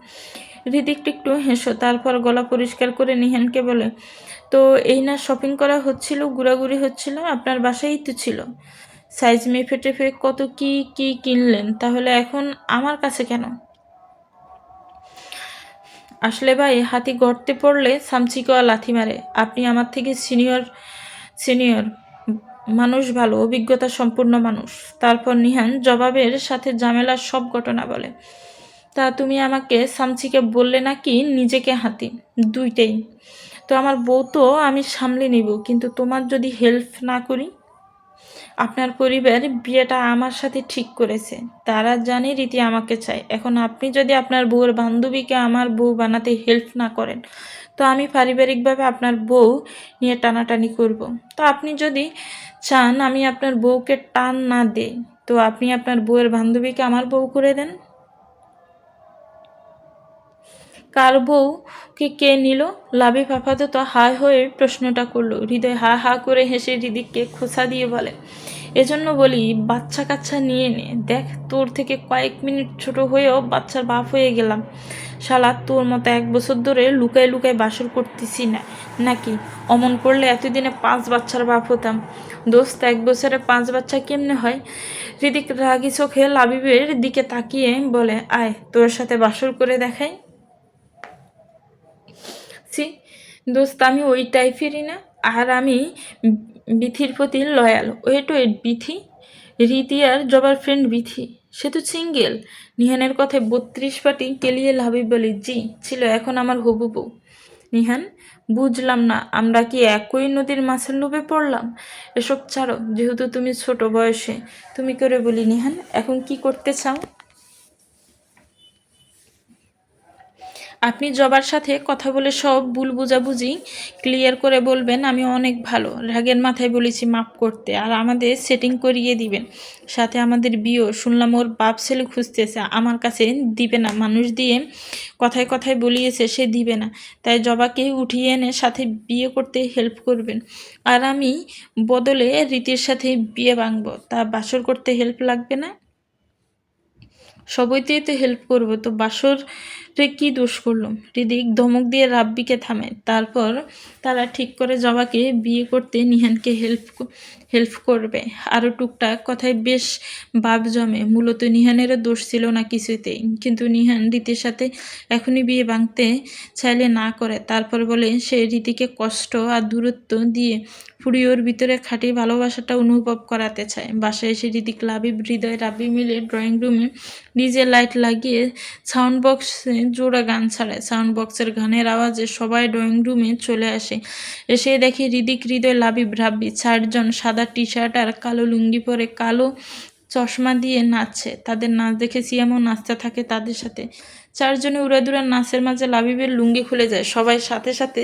হৃদিক একটু হেসো, তারপর গলা পরিষ্কার করে নিহানকে বলে, তো এই না শপিং করা হচ্ছিল, ঘোরাঘুরি হচ্ছিল, আপনার বাসায়ই তো ছিল, সাইজ মেপে টেপে কত কি কি কিনলেন, তাহলে এখন আমার কাছে কেন? আসলে ভাই, হাতি গর্তে পড়লে সামচিকোয়া লাথি মারে। আপনি আমার থেকে সিনিয়র মানুষ, ভালো অভিজ্ঞতা সম্পূর্ণ মানুষ। তারপর নিহান জবাবের সাথে ঝামেলার সব ঘটনা বলে। তা তুমি আমাকে সামচিকে বললে নাকি নিজেকে হাতি? দুইটাই। তো আমার বউ তো আমি সামলে নিব, কিন্তু তোমার যদি হেল্প না করি? আপনার পরিবার বিয়েটা আমার সাথে ঠিক করেছে, তারা জানে রীতি আমাকে চায়। এখন আপনি যদি আপনার বউয়ের বান্ধবীকে আমার বউ বানাতে হেল্প না করেন, তো আমি পারিবারিকভাবে আপনার বউ নিয়ে টানাটানি করব। তো আপনি যদি চান আমি আপনার বউকে টান না দেই, তো আপনি আপনার বউয়ের বান্ধবীকে আমার বউ করে দেন। কার বউকে কে নিল? লাবিব আপাতত হা হয়ে প্রশ্নটা করলো। হৃদয় হা হা করে হেসে হৃদিককে খোঁচা দিয়ে বলে, এজন্য বলি বাচ্চা কাচ্চা নিয়ে নে। দেখ, তোর থেকে কয়েক মিনিট ছোট হয়েও বাচ্চার বাপ হয়ে গেলাম। শালা, তোর মতো 1 বছর ধরে লুকায় লুকায় বাসর করতেছি না নাকি? অমন করলে এতদিনে 5 বাচ্চার বাপ হতাম। দোস্ত, 1 বছরে 5 বাচ্চা কেমনে হয়? হৃদিক রাগি চোখে লাবিবের দিকে তাকিয়ে বলে, আয় তোর সাথে বাসর করে দেখাই। সি দোস্ত, আমি ওই টাইপেরই না। আর আমি বিথির প্রতি লয়াল। ওয়েট বিথি? রীতি আর জবার ফ্রেন্ড বিথি, সে তো সিঙ্গেল। নিহানের কথায় 32 পাটি কেলিয়ে লাবিব বলি, জি ছিল, এখন আমার হবু বউ। নিহান, বুঝলাম না, আমরা কি একই নদীর মাছের লোভে পড়লাম? এসব ছাড়ো, যেহেতু তুমি ছোট বয়সে, তুমি করে বলি নিহান, এখন কি করতে চাও? আপনি জবার সাথে কথা বলে সব ভুল বোঝাবুঝি ক্লিয়ার করে বলবেন আমি অনেক ভালো, রাগের মাথায় বলেছি মাফ করতে, আর আমাদের সেটিং করিয়ে দিবেন। সাথে আমাদের বিয়েও, শুনলাম ওর বাপ ছেলে খুঁজতেছে, আমার কাছে দিবে না, মানুষ দিয়ে কথায় কথায় বলিয়েছে সে দিবে না, তাই জবাকে উঠিয়ে এনে সাথে বিয়ে করতে হেল্প করবেন। আর আমি বদলে রীতির সাথে বিয়ে ভাঙবো, তা বাসর করতে হেল্প লাগবে না? সবইতেই তো হেল্প করবো, তো বাসরে কি দোষ করলো? হৃদিক ধমক দিয়ে রাব্বিকে থামায়। তারপর তারা ঠিক করে জবাকে বিয়ে করতে নিহানকে হেল্প করবে। আরও টুকটাক কথায় বেশ ভাব জমে। মূলত নিহানেরও দোষ ছিল না কিছুতেই, কিন্তু নিহান রীতির সাথে এখনই বিয়ে ভাঙতে চাইলে না করে। তারপর বলে সে রীতিকে কষ্ট আর দূরত্ব দিয়ে পুড়িয়ে ওর ভিতরে খাঁটি ভালোবাসাটা অনুভব করাতে চায়। বাসায় এসে হৃদিক, লাবিব, হৃদয়, রাব্বি মিলে ড্রয়িং রুমে ডিজে লাইট লাগিয়ে সাউন্ড বক্সে জোড়া গান ছাড়ায়। সাউন্ড বক্সের গানের আওয়াজে সবাই ড্রয়িং রুমে চলে আসে। এসে দেখে হৃদিক, হৃদয়, লাবিব, রাব্বি 4জন সাদা টি শার্ট আর কালো লুঙ্গি পরে কালো চশমা দিয়ে নাচছে। তাদের নাচ দেখে সিয়ামও নাচতে থাকে তাদের সাথে। 4জনে উড়াদুরা নাচের মাঝে লাবিবের লুঙ্গি খুলে যায়। সবাই সাথে সাথে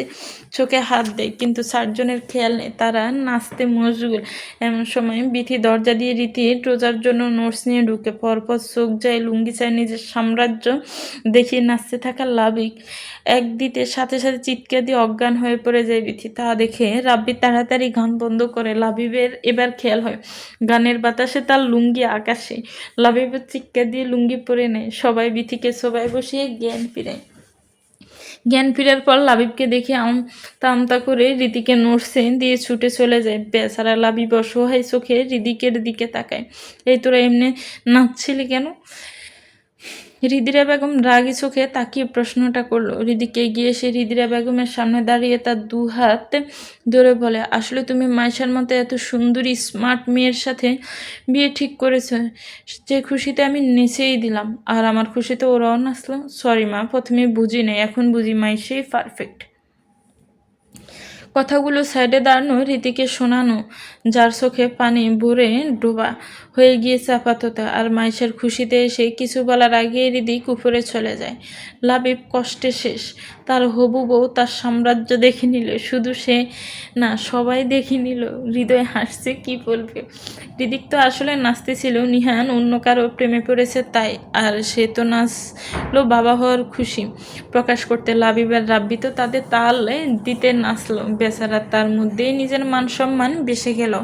চোখে হাত দেয়, কিন্তু 4জনের খেয়াল নেই, তারা নাচতে মশগুল। এমন সময় বিথি দরজা দিয়ে রীতির রোজার জন্য নোটস নিয়ে ঢুকে। পরপর চোখ যায়, লুঙ্গি চায়, নিজের সাম্রাজ্য দেখিয়ে নাচতে থাকা লাবিক এক দিতে সাথে সাথে চিৎকার দিয়ে অজ্ঞান হয়ে পড়ে যায় বিথি। তা দেখে রাব্বি তাড়াতাড়ি গান বন্ধ করে। লাবিবের এবার খেয়াল হয়, গানের বাতাসে তার লুঙ্গি আকাশে। লাবিবের চিৎকার দিয়ে লুঙ্গি পরে নেয়। সবাই বিথিকে সবাই বসিয়ে জ্ঞান ফিরার পর লাবিবকে দেখে আমতা আমতা করে রীতিকে নোটসে দিয়ে ছুটে চলে যায়। বেচারা লাবিব অসহায় চোখে হৃদিকের দিকে তাকায়। এই তোরা এমনি নাচছিলি কেন? রিদিরা বেগম রাগী চোখে তাকিয়ে প্রশ্নটা করলো। রিদিকে এগিয়ে এসে রিদিরা বেগমের সামনে দাঁড়িয়ে তার দু হাত ধরে বলে, আসলে তুমি মাইশার মতো এত সুন্দরী স্মার্ট মেয়ের সাথে বিয়ে ঠিক করেছো, যে খুশিতে আমি নেচেই দিলাম, আর আমার খুশিতে ওরাও নাচলো। সরি মা, প্রথমে বুঝি নাই, এখন বুঝি মাইশাই পারফেক্ট। কথাগুলো সাইডে দাঁড়ানো রীতিকে শোনানো, যার চোখে পানি ভরে ডোবা হয়ে গিয়েছে আপাতত। আর মাইশার খুশিতে এসে কিছু বলার আগেই রিদিক উপরে চলে যায়। লাবিব কষ্টে শেষ। তার হবু বউ তার সাম্রাজ্য দেখে নিল, শুধু সে না, সবাই দেখে নিল। হৃদয় হাসছে, কি বলবে। রিদিক তো আসলে নাচতেছিল, নিহান অন্য কারো প্রেমে পড়েছে তাই। আর সে তো নাচলো বাবা হওয়ার খুশি প্রকাশ করতে। লাবিব আর রাব্বি তো তাদের তালে দিতে নাচলো। বেচারা, তার মধ্যেই নিজের মান সম্মান বেসে গেল।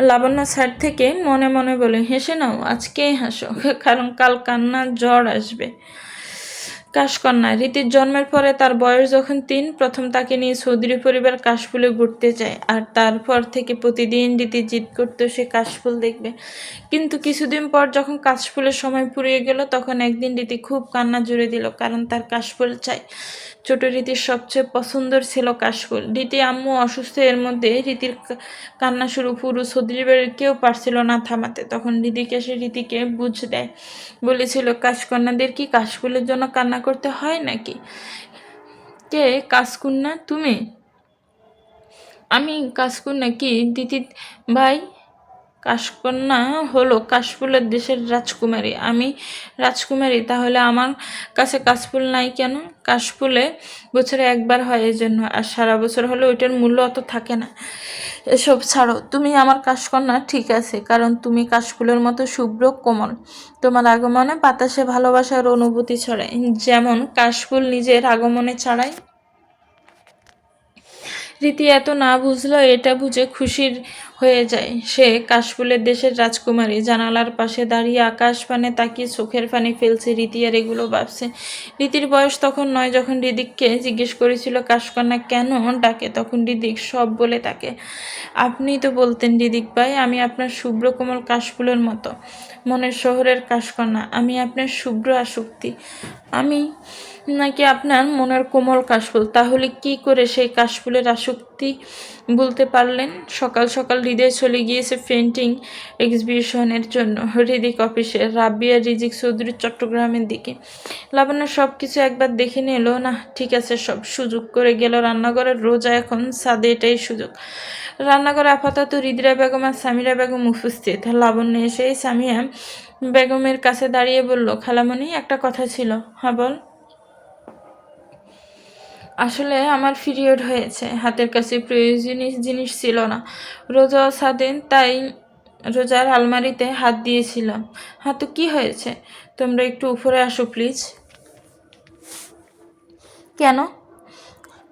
লাবণ্য সাইড থেকে মনে মনে বলে, হেসে নাও, আজকেই হাসো, কারণ কাল কান্নার ঝড় আসবে। কাশকন্যা। রীতির জন্মের পরে তার বয়স যখন ৩, প্রথম তাকে নিয়ে চৌধুরী পরিবার কাশফুলে ঘুরতে যায়। আর তারপর থেকে প্রতিদিন রীতি জিদ করতো সে কাশফুল দেখবে। কিন্তু কিছুদিন পর যখন কাশফুলের সময় ফুরিয়ে গেল, তখন একদিন রীতি খুব কান্না জুড়ে দিল, কারণ তার কাশফুল চাই। ছোট রীতির সবচেয়ে পছন্দের ছিল কাশফুল। রীতি আম্মু অসুস্থ, এর মধ্যে রীতির কান্না শুরু। পুরো চৌধুরী বাড়ির কেউ পারছিল না থামাতে। তখন রীতিকে এসে রীতিকে বুঝ দেয়, বলেছিল, কাশকন্যাদের কি কাশফুলের জন্য কান্না করতে হয় নাকি? কে কাশকন্যা? তুমি? আমি কাশকন্যা? কি দিদি ভাই? কাশকন্যা হলো কাশফুলের দেশের রাজকুমারী। আমি রাজকুমারী, তাহলে আমার কাছে কাশফুল নাই কেন? কাশফুলে বছরে একবার হয় এজন্য, আর সারা বছর হলে ওইটার মূল্য অত থাকে না। এসব ছাড়ো, তুমি আমার কাশকন্যা ঠিক আছে, কারণ তুমি কাশফুলের মতো শুভ্র কোমল। তোমার আগমনে বাতাসে ভালোবাসার অনুভূতি ছড়ায়, যেমন কাশফুল নিজের আগমনে ছড়ায়। রীতি এত না বুঝলো, এটা বুঝে খুশির হয়ে যায়। সে কাশফুলের দেশের রাজকুমারী। জানালার পাশে দাঁড়িয়ে আকাশ পানে তাকিয়ে চোখের পানি ফেলছে রীতি, আর এগুলো ভাবছে। রীতির বয়স তখন ৯। যখন রিদিককে জিজ্ঞেস করেছিল কাশকন্যা কেন ডাকে, তখন রিদিক সব বলে তাকে। আপনিই তো বলতেন রিদিক ভাই, আমি আপনার শুভ্র কোমল কাশফুলের মতো মনের শহরের কাশকন্যা। আমি আপনার শুভ্র আসক্তি। আমি নাকি আপনার মনের কোমল কাশফুল? তাহলে কি করে সেই কাশফুলের আসক্তি বলতে পারলেন? সকাল সকাল হৃদয় চলে গিয়েছে পেন্টিং এক্সিবিশনের জন্য হৃদিক অফিসে। রাব্বি আর রিজিক চৌধুরী চট্টগ্রামের দিকে। লাবণ্য সব কিছু একবার দেখে নিল না, ঠিক আছে, সব সুযোগ করে গেল রান্নাঘরের। রোজা এখন সাদে, এটাই সুযোগ। রান্নাঘরে আপাতত রিদিরা বেগম আর সামিরা বেগম উপস্থিত। লাবণ্য এসে সামিয়া বেগমের কাছে দাঁড়িয়ে বলল, খালামণি, একটা কথা ছিল। হ্যাঁ বল। আসলে আমার পিরিয়ড হয়েছে, হাতের কাছে প্রয়োজনীয় জিনিস ছিল না। রোজা সাদেন, তাই রোজার আলমারিতে হাত দিয়েছিলাম। হ্যাঁ, তো কী হয়েছে? তোমরা একটু উপরে আসো প্লিজ। কেন?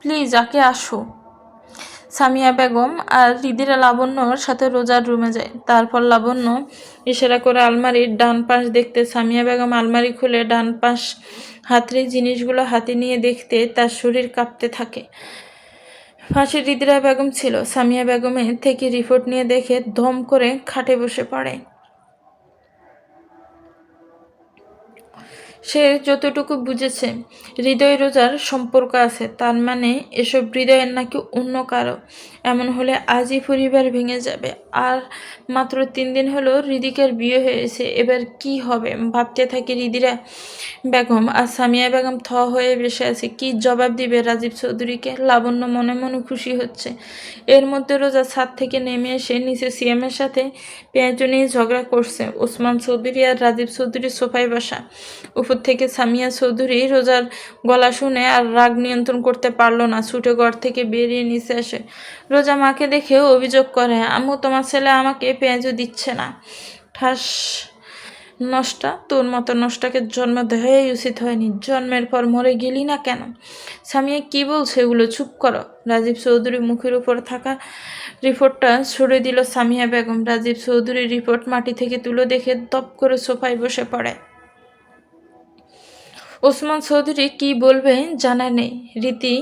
প্লিজ আগে আসো। সামিয়া বেগম আর রিদিরা লাবণ্যর সাথে রোজার রুমে যায়। তারপর লাবণ্য ইশারা করে আলমারির ডান পাশ দেখতে। সামিয়া বেগম আলমারি খুলে ডান পাশ হাতের জিনিসগুলো হাতে নিয়ে দেখতে তার শরীর কাঁপতে থাকে। পাশে রিদিরা বেগম ছিল। সামিয়া বেগমের থেকে রিপোর্ট নিয়ে দেখে ধম করে খাটে বসে পড়ে। সে যতটুকু বুঝেছে হৃদয় রোজার সম্পর্ক আছে, তার মানে এসব হৃদয়ের নাকি অন্য কারো। এমন হলে আজই পরিবার ভেঙে যাবে। আর মাত্র ৩ দিন হলো হৃদিকের বিয়ে হয়েছে, এবার কি হবে ভাবতে থাকে রিদিরা বেগম। আর সামিয়া বেগম হয়ে বসে আছে, কি জবাব দিবে রাজীব চৌধুরীকে। লাবণ্য মনে মনে খুশি হচ্ছে। এর মধ্যে রোজা ছাদ থেকে নেমে এসে নিচে সিএমের সাথে পেঁয়াজু নিয়ে ঝগড়া করছে। ওসমান চৌধুরী আর রাজীব চৌধুরী সোফায় বসা। উপর থেকে সামিয়া চৌধুরী রোজার গলা শুনে আর রাগ নিয়ন্ত্রণ করতে পারল না, ছুটে ঘর থেকে বেরিয়ে নিচে আসে। রোজা মাকে দেখে অভিযোগ করে, আম্মু, তোমার ছেলে আমাকে পেঁয়াজু দিচ্ছে না। ঠাস। নষ্টা, তোর মতো নষ্টাকে জন্ম দেওয়াই উচিত হয়নি। জন্মের পর মরে গেলি না কেন? সামিয়া কি বলছে এগুলো? চুপ করো। রাজীব চৌধুরী মুখের উপর থাকা রিপোর্টটা ছুড়ে দিল সামিয়া বেগম। রাজীব চৌধুরীর রিপোর্ট মাটি থেকে তুলে দেখে দপ করে সোফায় বসে পড়ে। ওসমান চৌধুরী কি বলবে জানা নেই। রীতি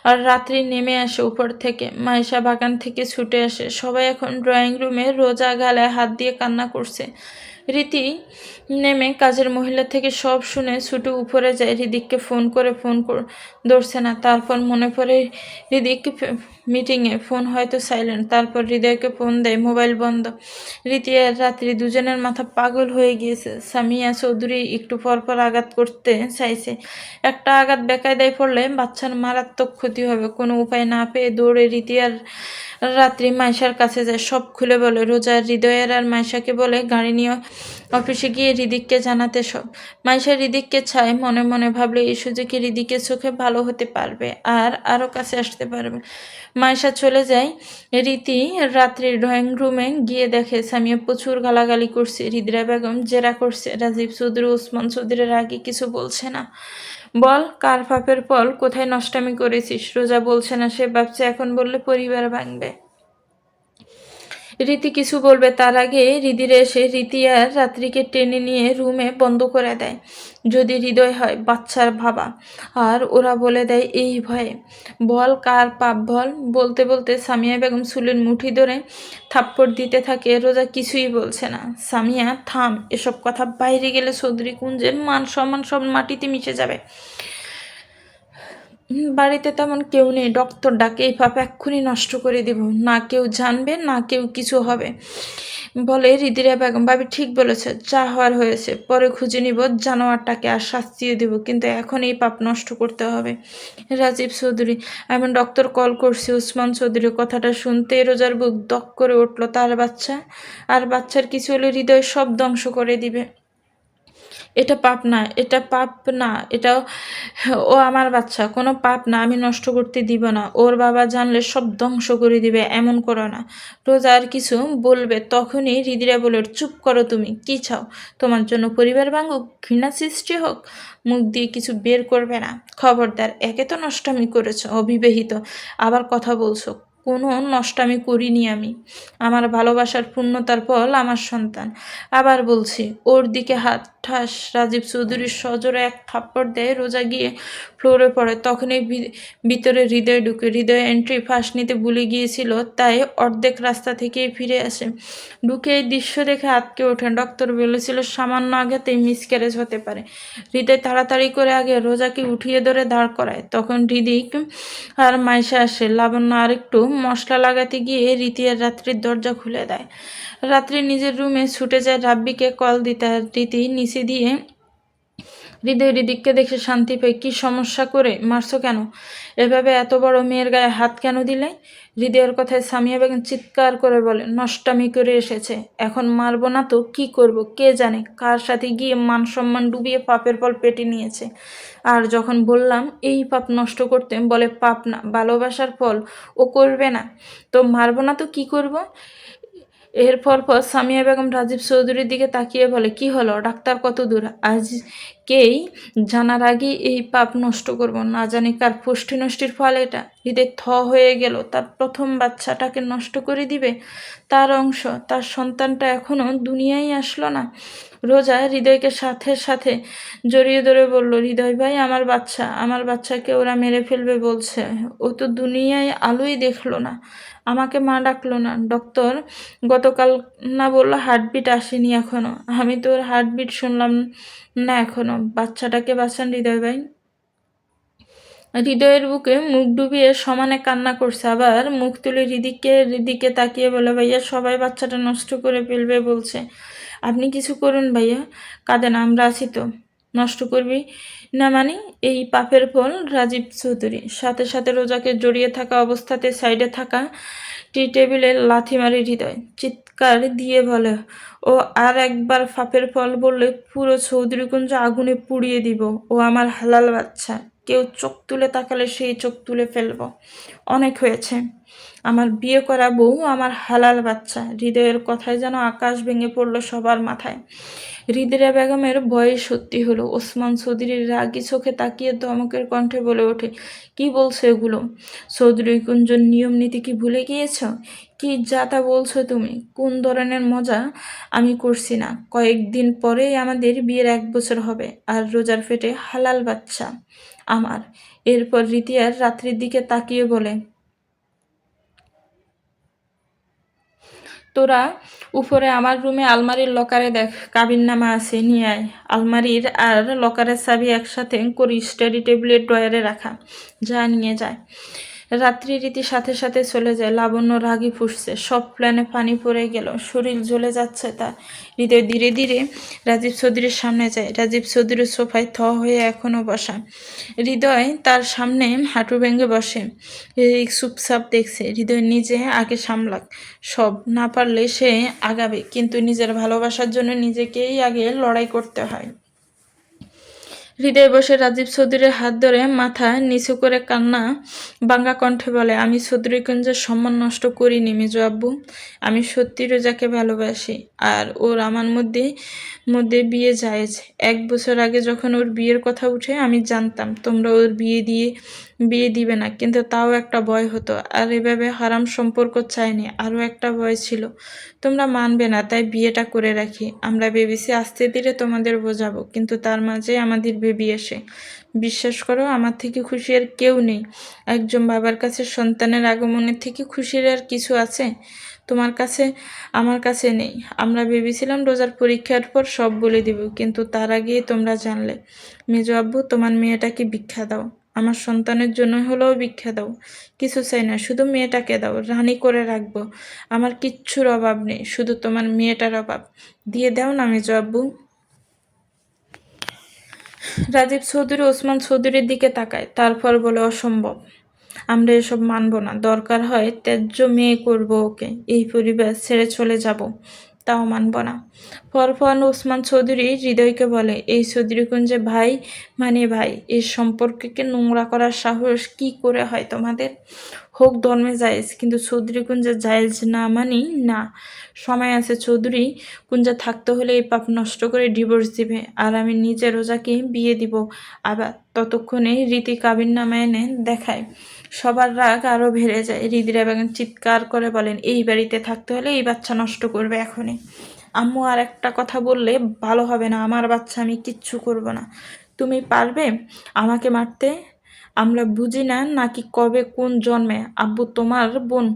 আর রাত্রি নেমে আসে উপর থেকে। মাইশা বাগান থেকে ছুটে আসে। সবাই এখন ড্রয়িং রুমে রোজা গালে হাত দিয়ে কান্না করছে। রীতি নেমে কাজের মহিলা থেকে সব শুনে ছুটে উপরে যায়। হৃদিককে ফোন করে ধরছে না। তারপর মনে পড়ে হৃদিক মিটিংয়ে, ফোন হয়তো সাইলেন্ট। তারপর হৃদয়কে ফোন দেয়, মোবাইল বন্ধ। রীতি আর রাত্রি দুজনের মাথা পাগল হয়ে গিয়েছে। সামিয়া চৌধুরী একটু পরপর আঘাত করতে চাইছে। একটা আঘাত বেকায়দায় পড়লে বাচ্চার মারাত্মক ক্ষতি হবে। কোনো উপায় না পেয়ে দৌড়ে রীতি আর রাত্রি মাইশার কাছে যায়, সব খুলে বলে। রোজা হৃদয়ের আর মাইশাকে বলে গাড়ি নিয়ে অফিসে গিয়ে হৃদিককে জানাতে সব। মাইশা হৃদিককে চায়, মনে মনে ভাবলে এই সুযোগে হৃদিকের চোখে ভালো হতে পারবে আর আরও কাছে আসতে পারবে। মাইশা চলে যায়। রীতি রাত্রির ড্রয়িং রুমে গিয়ে দেখে সামিয়া প্রচুর গালাগালি করছে, হৃদরা বেগম জেরা করছে, রাজীব চৌধুরী ওসমান চৌধুরীর আগে কিছু বলছে না। বল, কার পাপের ফল, কোথায় নষ্টামি করেছিস? রোজা বলছে না, সে ভাবছে এখন বললে পরিবার ভাঙবে। রীতি কিছু বলবে তার আগে হৃদির এসে রীতি আর রাত্রিকে টেনে নিয়ে রুমে বন্ধ করে দেয়। যদি হৃদয় হয় বাচ্চার ভাবা, আর ওরা বলে দেয় এই ভয়ে। বল, কার পাপ বল। বলতে বলতে সামিয়া বেগম চুলের মুঠি ধরে থাপ্পড় দিতে থাকে। রোজা কিছুই বলছে না। সামিয়া, থাম, এসব কথা বাইরে গেলে চৌধুরী কুঞ্জের মান সম্মান সব মাটিতে মিশে যাবে। বাড়িতে তেমন কেউ নেই, ডক্টর ডাকে, এই পাপ এক্ষুনি নষ্ট করে দিব। না কেউ জানবে, না কেউ কিছু হবে। বলে হৃদিরা বেগম, ভাবি ঠিক বলেছে, যা হওয়ার হয়েছে, পরে খুঁজে নিব জানোয়ারটাকে আর শাস্তিও দিব, কিন্তু এখন এই পাপ নষ্ট করতে হবে। রাজীব চৌধুরী, এমন ডক্টর কল করছি। উসমান চৌধুরী কথাটা শুনতে রোজার বুক দক করে উঠল। তার বাচ্চা, আর বাচ্চার কিছু হলে হৃদয় সব ধ্বংস করে দিবে। এটা পাপ না, এটা পাপ না, এটাও ও আমার বাচ্চা, কোনো পাপ না, আমি নষ্ট করতে দিব না। ওর বাবা জানলে সব ধ্বংস করে দিবে, এমন করো না। রোজা আর কিছু বলবে, তখনই হৃদিরা বলে, চুপ করো তুমি, কি চাও? তোমার জন্য পরিবার ভাঙুক, ঘৃণা সৃষ্টি হোক? মুখ দিয়ে কিছু বের করবে না, খবরদার। একে তো নষ্টামি করেছ, অবিবাহিত, আবার কথা বলছো। কোনো নষ্টামি করিনি আমি। আমার ভালোবাসার পূর্ণতার ফল আমার সন্তান। আবার বলছি, ওর দিকে হাত ঠাস। রাজীব চৌধুরীর সজোরে এক থাপ্পড় দেয়। রোজা গিয়ে ফ্লোরে পড়ে। তখনই ভিতরে হৃদয় ঢুকে। হৃদয় এন্ট্রি ফার্স্ট নিতে ভুলে গিয়েছিল, তাই অর্ধেক রাস্তা থেকেই ফিরে আসে। ঢুকে এই দৃশ্য দেখে আটকে ওঠেন। ডক্টর বলেছিল সামান্য আঘাতেই মিসক্যারেজ হতে পারে। হৃদয় তাড়াতাড়ি করে আগে রোজাকে উঠিয়ে ধরে দাঁড় করায়। তখন হৃদিক আর মাইশা আসে। লাবণ্য আরেকটু মশলা লাগাতে গিয়ে রীতি আর রাত্রির দরজা খুলে দেয়। রাত্রি নিজের রুমে ছুটে যায় রাব্বিকে কল দিতে। আর রীতি নিচে দিয়ে হৃদয় হৃদিককে দেখে শান্তি পায়। কি সমস্যা করে মারছো কেন? এভাবে এত বড় মেয়ের গায়ে হাত কেন দিলে? হৃদয়ের কথায় সামিয়া বেগম চিৎকার করে বলে, নষ্টামি করে এসেছে, এখন মারবো না তো কি করব? কে জানে কার সাথে গিয়ে মান সম্মান ডুবিয়ে পাপের ফল পেটে নিয়েছে। আর যখন বললাম এই পাপ নষ্ট করতে, বলে পাপ না, ভালোবাসার ফল, ও করবে না। তো মারবো না তো কি করব? এরপর সামিয়া বেগম রাজীব চৌধুরীর দিকে তাকিয়ে বলে, কি হলো ডাক্তার, কত দূর? আজকেই জানার আগেই এই পাপ নষ্ট করব, না জানি কার পুষ্টি নষ্টির ফল এটা। হৃদয় থ হয়ে গেল। তার প্রথম বাচ্চাটাকে নষ্ট করে দিবে, তার অংশ, তার সন্তানটা এখনো দুনিয়ায় আসলো না। রোজা হৃদয়কে সাথে সাথে জড়িয়ে ধরে বলল, হৃদয় ভাই, আমার বাচ্চাকে ওরা মেরে ফেলবে বলছে। ও তো দুনিয়ায় আলোই দেখলো না, আমাকে মা ডাকলো না। ডক্টর গতকাল না বললো হার্টবিট আসেনি এখনো। আমি তো ওর হার্টবিট শুনলাম না এখনো। বাচ্চাটাকে বাঁচান হৃদয় ভাই। হৃদয়ের বুকে মুখ ডুবিয়ে সমানে কান্না করছে, আবার মুখ তুলে হৃদিকে তাকিয়ে বলে, ভাইয়া সবাই বাচ্চাটা নষ্ট করে ফেলবে বলছে, আপনি কিছু করুন ভাইয়া। কাঁদেন, আমরা আছি তো। নষ্ট করবি না মানে? এই পাপের ফল। রাজীব চৌধুরী সাথে সাথে রোজাকে জড়িয়ে থাকা অবস্থাতে সাইডে থাকা টি টেবিলে লাথি মারে হৃদয়। চিৎকার দিয়ে বলে, ও আর একবার পাপের ফল বললে পুরো চৌধুরীকুঞ্জ আগুনে পুড়িয়ে দিব। ও আমার হালাল বাচ্চা, কেউ চোখ তুলে তাকালে সেই চোখ তুলে ফেলব। অনেক হয়েছে, আমার বিয়ে করা বউ আমার হালাল বাচ্চা। হৃদয়ের কথায় যেন আকাশ ভেঙে পড়ল সবার মাথায়। হৃদিরা বেগমের ভয়ে সত্যি হলো। ওসমান চৌধুরীর রাগী চোখে তাকিয়ে ধমকের কণ্ঠে বলে ওঠে, কি বলছো এগুলো? চৌধুরী কুঞ্জন নিয়ম নীতি কি ভুলে গিয়েছ? কি যা তা বলছো তুমি? কোন ধরনের মজা? আমি করছি না। কয়েকদিন পরেই আমাদের বিয়ের 1 বছর হবে, আর রোজার পেটে হালাল বাচ্চা আমার। এরপর রীতি আর রাত্রির দিকে তাকিয়ে বলে, তোরা উপরে আমার রুমে আলমারির লকারে দেখ কাবিননামা আছে, নিয়ে আয়। আলমারির আর লকারের চাবি একসাথে করি স্টাডি টেবিলের ড্রয়ারে রাখা, যা নিয়ে যায়। রাত্রি রীতি সাথে সাথে চলে যায়। লাবণ্য রাগি ফুসছে, সব প্ল্যানে পানি পড়ে গেল, শরীর জ্বলে যাচ্ছে তার। হৃদয় ধীরে ধীরে রাজীব চৌধুরীর সামনে যায়। রাজীব চৌধুরীর সোফায় হয়ে এখনো বসা। হৃদয় তার সামনে হাঁটু ভেঙে বসে। চুপচাপ দেখছে। হৃদয় নিজে আগে সামলাক, সব না পারলে সে আগাবে, কিন্তু নিজের ভালোবাসার জন্য নিজেকেই আগে লড়াই করতে হয়। হৃদয় বসে রাজীব চৌধুরীর হাত ধরে মাথা নিচু করে কান্না ভাঙা কণ্ঠে বলে, আমি চৌধুরীগঞ্জের সম্মান নষ্ট করিনি মেজো আব্বু। আমি সত্যি রোজাকে ভালোবাসি, আর ওর আমার মধ্যে মধ্যে বিয়ে জায়েজ। 1 বছর আগে যখন ওর বিয়ের কথা উঠে আমি জানতাম তোমরা ওর বিয়ে দিবে না, কিন্তু তাও একটা ভয় হতো। আর এভাবে হারাম সম্পর্ক চাইনি, আরও একটা ভয় ছিল তোমরা মানবে না, তাই বিয়েটা করে রাখি। আমরা ভেবেছি আস্তে ধীরে তোমাদের বোঝাবো, কিন্তু তার মাঝে আমাদের বেবি এসে। বিশ্বাস করো, আমার থেকে খুশি আর কেউ নেই। একজন বাবার কাছে সন্তানের আগমনের থেকে খুশির আর কিছু আছে? তোমার কাছে, আমার কাছে নেই। আমরা ভেবেছিলাম রোজার পরীক্ষার পর সব বলে দিব, কিন্তু তার আগেই তোমরা জানলে। মেজো আব্বু, তোমার মেয়েটাকে ভিক্ষা দাও, আমার সন্তানের জন্য হলেও ভিক্ষা দাও। কিছু চাই না, শুধু মেয়েটাকে দাও, রানী করে রাখবো। আমার কিচ্ছুর অভাব নেই, শুধু তোমার মেয়েটার অভাব। দিয়ে দাও না মেজো আব্বু। রাজীব চৌধুরী ওসমান চৌধুরীর দিকে তাকায়, তারপর বলে, অসম্ভব, আমরা এসব মানব না। দরকার হয় ত্যায্য মেয়ে করবো ওকে, এই পরিবার ছেড়ে চলে যাব, তাও মানব না। পরপর ওসমান চৌধুরী হৃদয়কে বলে, এই চৌধুরীকুঞ্জে ভাই মানে ভাই, এই সম্পর্ককে নোংরা করার সাহস কি করে হয় তোমাদের? হোক ধর্মে জায়েজ, কিন্তু চৌধুরী কুঞ্জে জায়েজ না মানি না। সময় আছে, চৌধুরী কুঞ্জে থাকতে হলে এই পাপ নষ্ট করে ডিভোর্স দিবে, আর আমি নিজে রোজাকে বিয়ে দিব। আবার ততক্ষণে রীতি কাবিননামা এনে দেখায়। সবার রাগ আরও বেড়ে যায়। হৃদিরা বেগম চিৎকার করে বলেন, এই বাড়িতে থাকতে হলে এই বাচ্চা নষ্ট করবে এখনই। আম্মু আর একটা কথা বললে ভালো হবে না, আমার বাচ্চা আমি কিচ্ছু করব না। তুমি পারবে আমাকে মারতে? আমরা বুঝি না নাকি কবে কোন জন্মে আব্বু তোমার বোন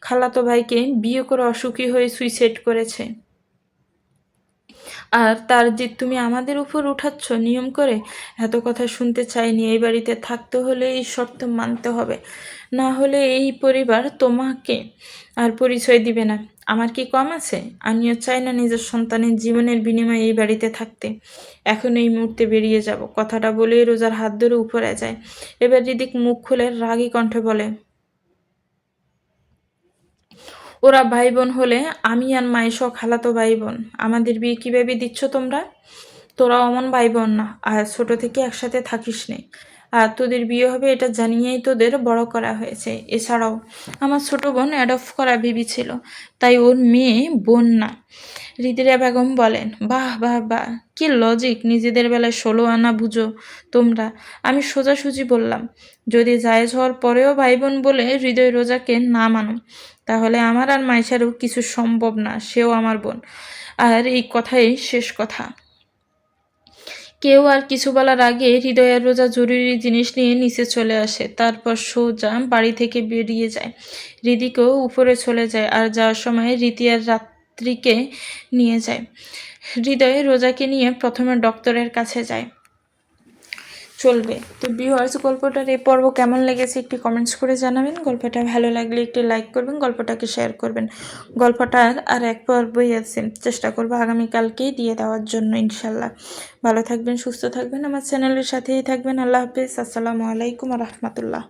খালাতো ভাইকে বিয়ে করে অসুখী হয়ে সুইসাইড করেছে, আর তার যে তুমি আমাদের উপর উঠাচ্ছ নিয়ম করে? এত কথা শুনতে চাইনি। এই বাড়িতে থাকতে হলে এই শর্ত মানতে হবে, না হলে এই পরিবার তোমাকে আর পরিচয় দিবে না। আমার কি কম আছে? আমিও চাই না নিজের সন্তানের জীবনের বিনিময়ে এই বাড়িতে থাকতে। এখন এই মুহূর্তে বেরিয়ে যাব। কথাটা বলেই রোজার হাত ধরে উপরে যায়। এবার রিদিক মুখ খুলে রাগী কণ্ঠে বলে, ওরা ভাই বোন হলে আমি আর মাইশো খালাতো ভাই বোন, আমাদের বিয়ে কীভাবে দিচ্ছ তোমরা? তোরা অমন ভাই বোন না, আর ছোট থেকে একসাথে থাকিস নে, আর তোদের বিয়ে হবে এটা জানিয়েই তোদের বড় করা হয়েছে। এছাড়াও আমার ছোট বোন অ্যাডপ্ট করা বেবি ছিল, তাই ওর মেয়ে বোন না। হৃদিরা বেগম বলেন, বাহ বাহ বাহ, কি লজিক! নিজেদের বেলায় 16 আনা বুঝো তোমরা। আমি সোজাসুজি বললাম, যদি জায়েজ হওয়ার পরেও ভাই বোন বলে হৃদয় রোজাকে না মানো, তাহলে আমার আর মাইশারও কিছু সম্ভব না, সেও আমার বোন। আর এই কথাই শেষ কথা। কেউ আর কিছু বলার আগে হৃদয় আর রোজা জরুরি জিনিস নিয়ে নিচে চলে আসে, তারপর সোজা বাড়ি থেকে বেরিয়ে যায়। হৃদিকেও উপরে চলে যায়, আর যাওয়ার সময় রীতি আর রাত্রিকে নিয়ে যায়। হৃদয় রোজাকে নিয়ে প্রথমে ডক্টরের কাছে যায়। চলবে তো ভিউয়ার্স, গল্পটার এই পর্ব কেমন লেগেছে একটি কমেন্টস করে জানাবেন। গল্পটা ভালো লাগলে একটি লাইক করবেন, গল্পটাকে শেয়ার করবেন। গল্পটার আর এক পর্বই আছে, চেষ্টা করবো আগামীকালকেই দিয়ে দেওয়ার জন্য ইনশাল্লাহ। ভালো থাকবেন, সুস্থ থাকবেন, আমার চ্যানেলের সাথেই থাকবেন। আল্লাহ হাফিজ, আসসালামু আলাইকুম রহমতুল্লাহ।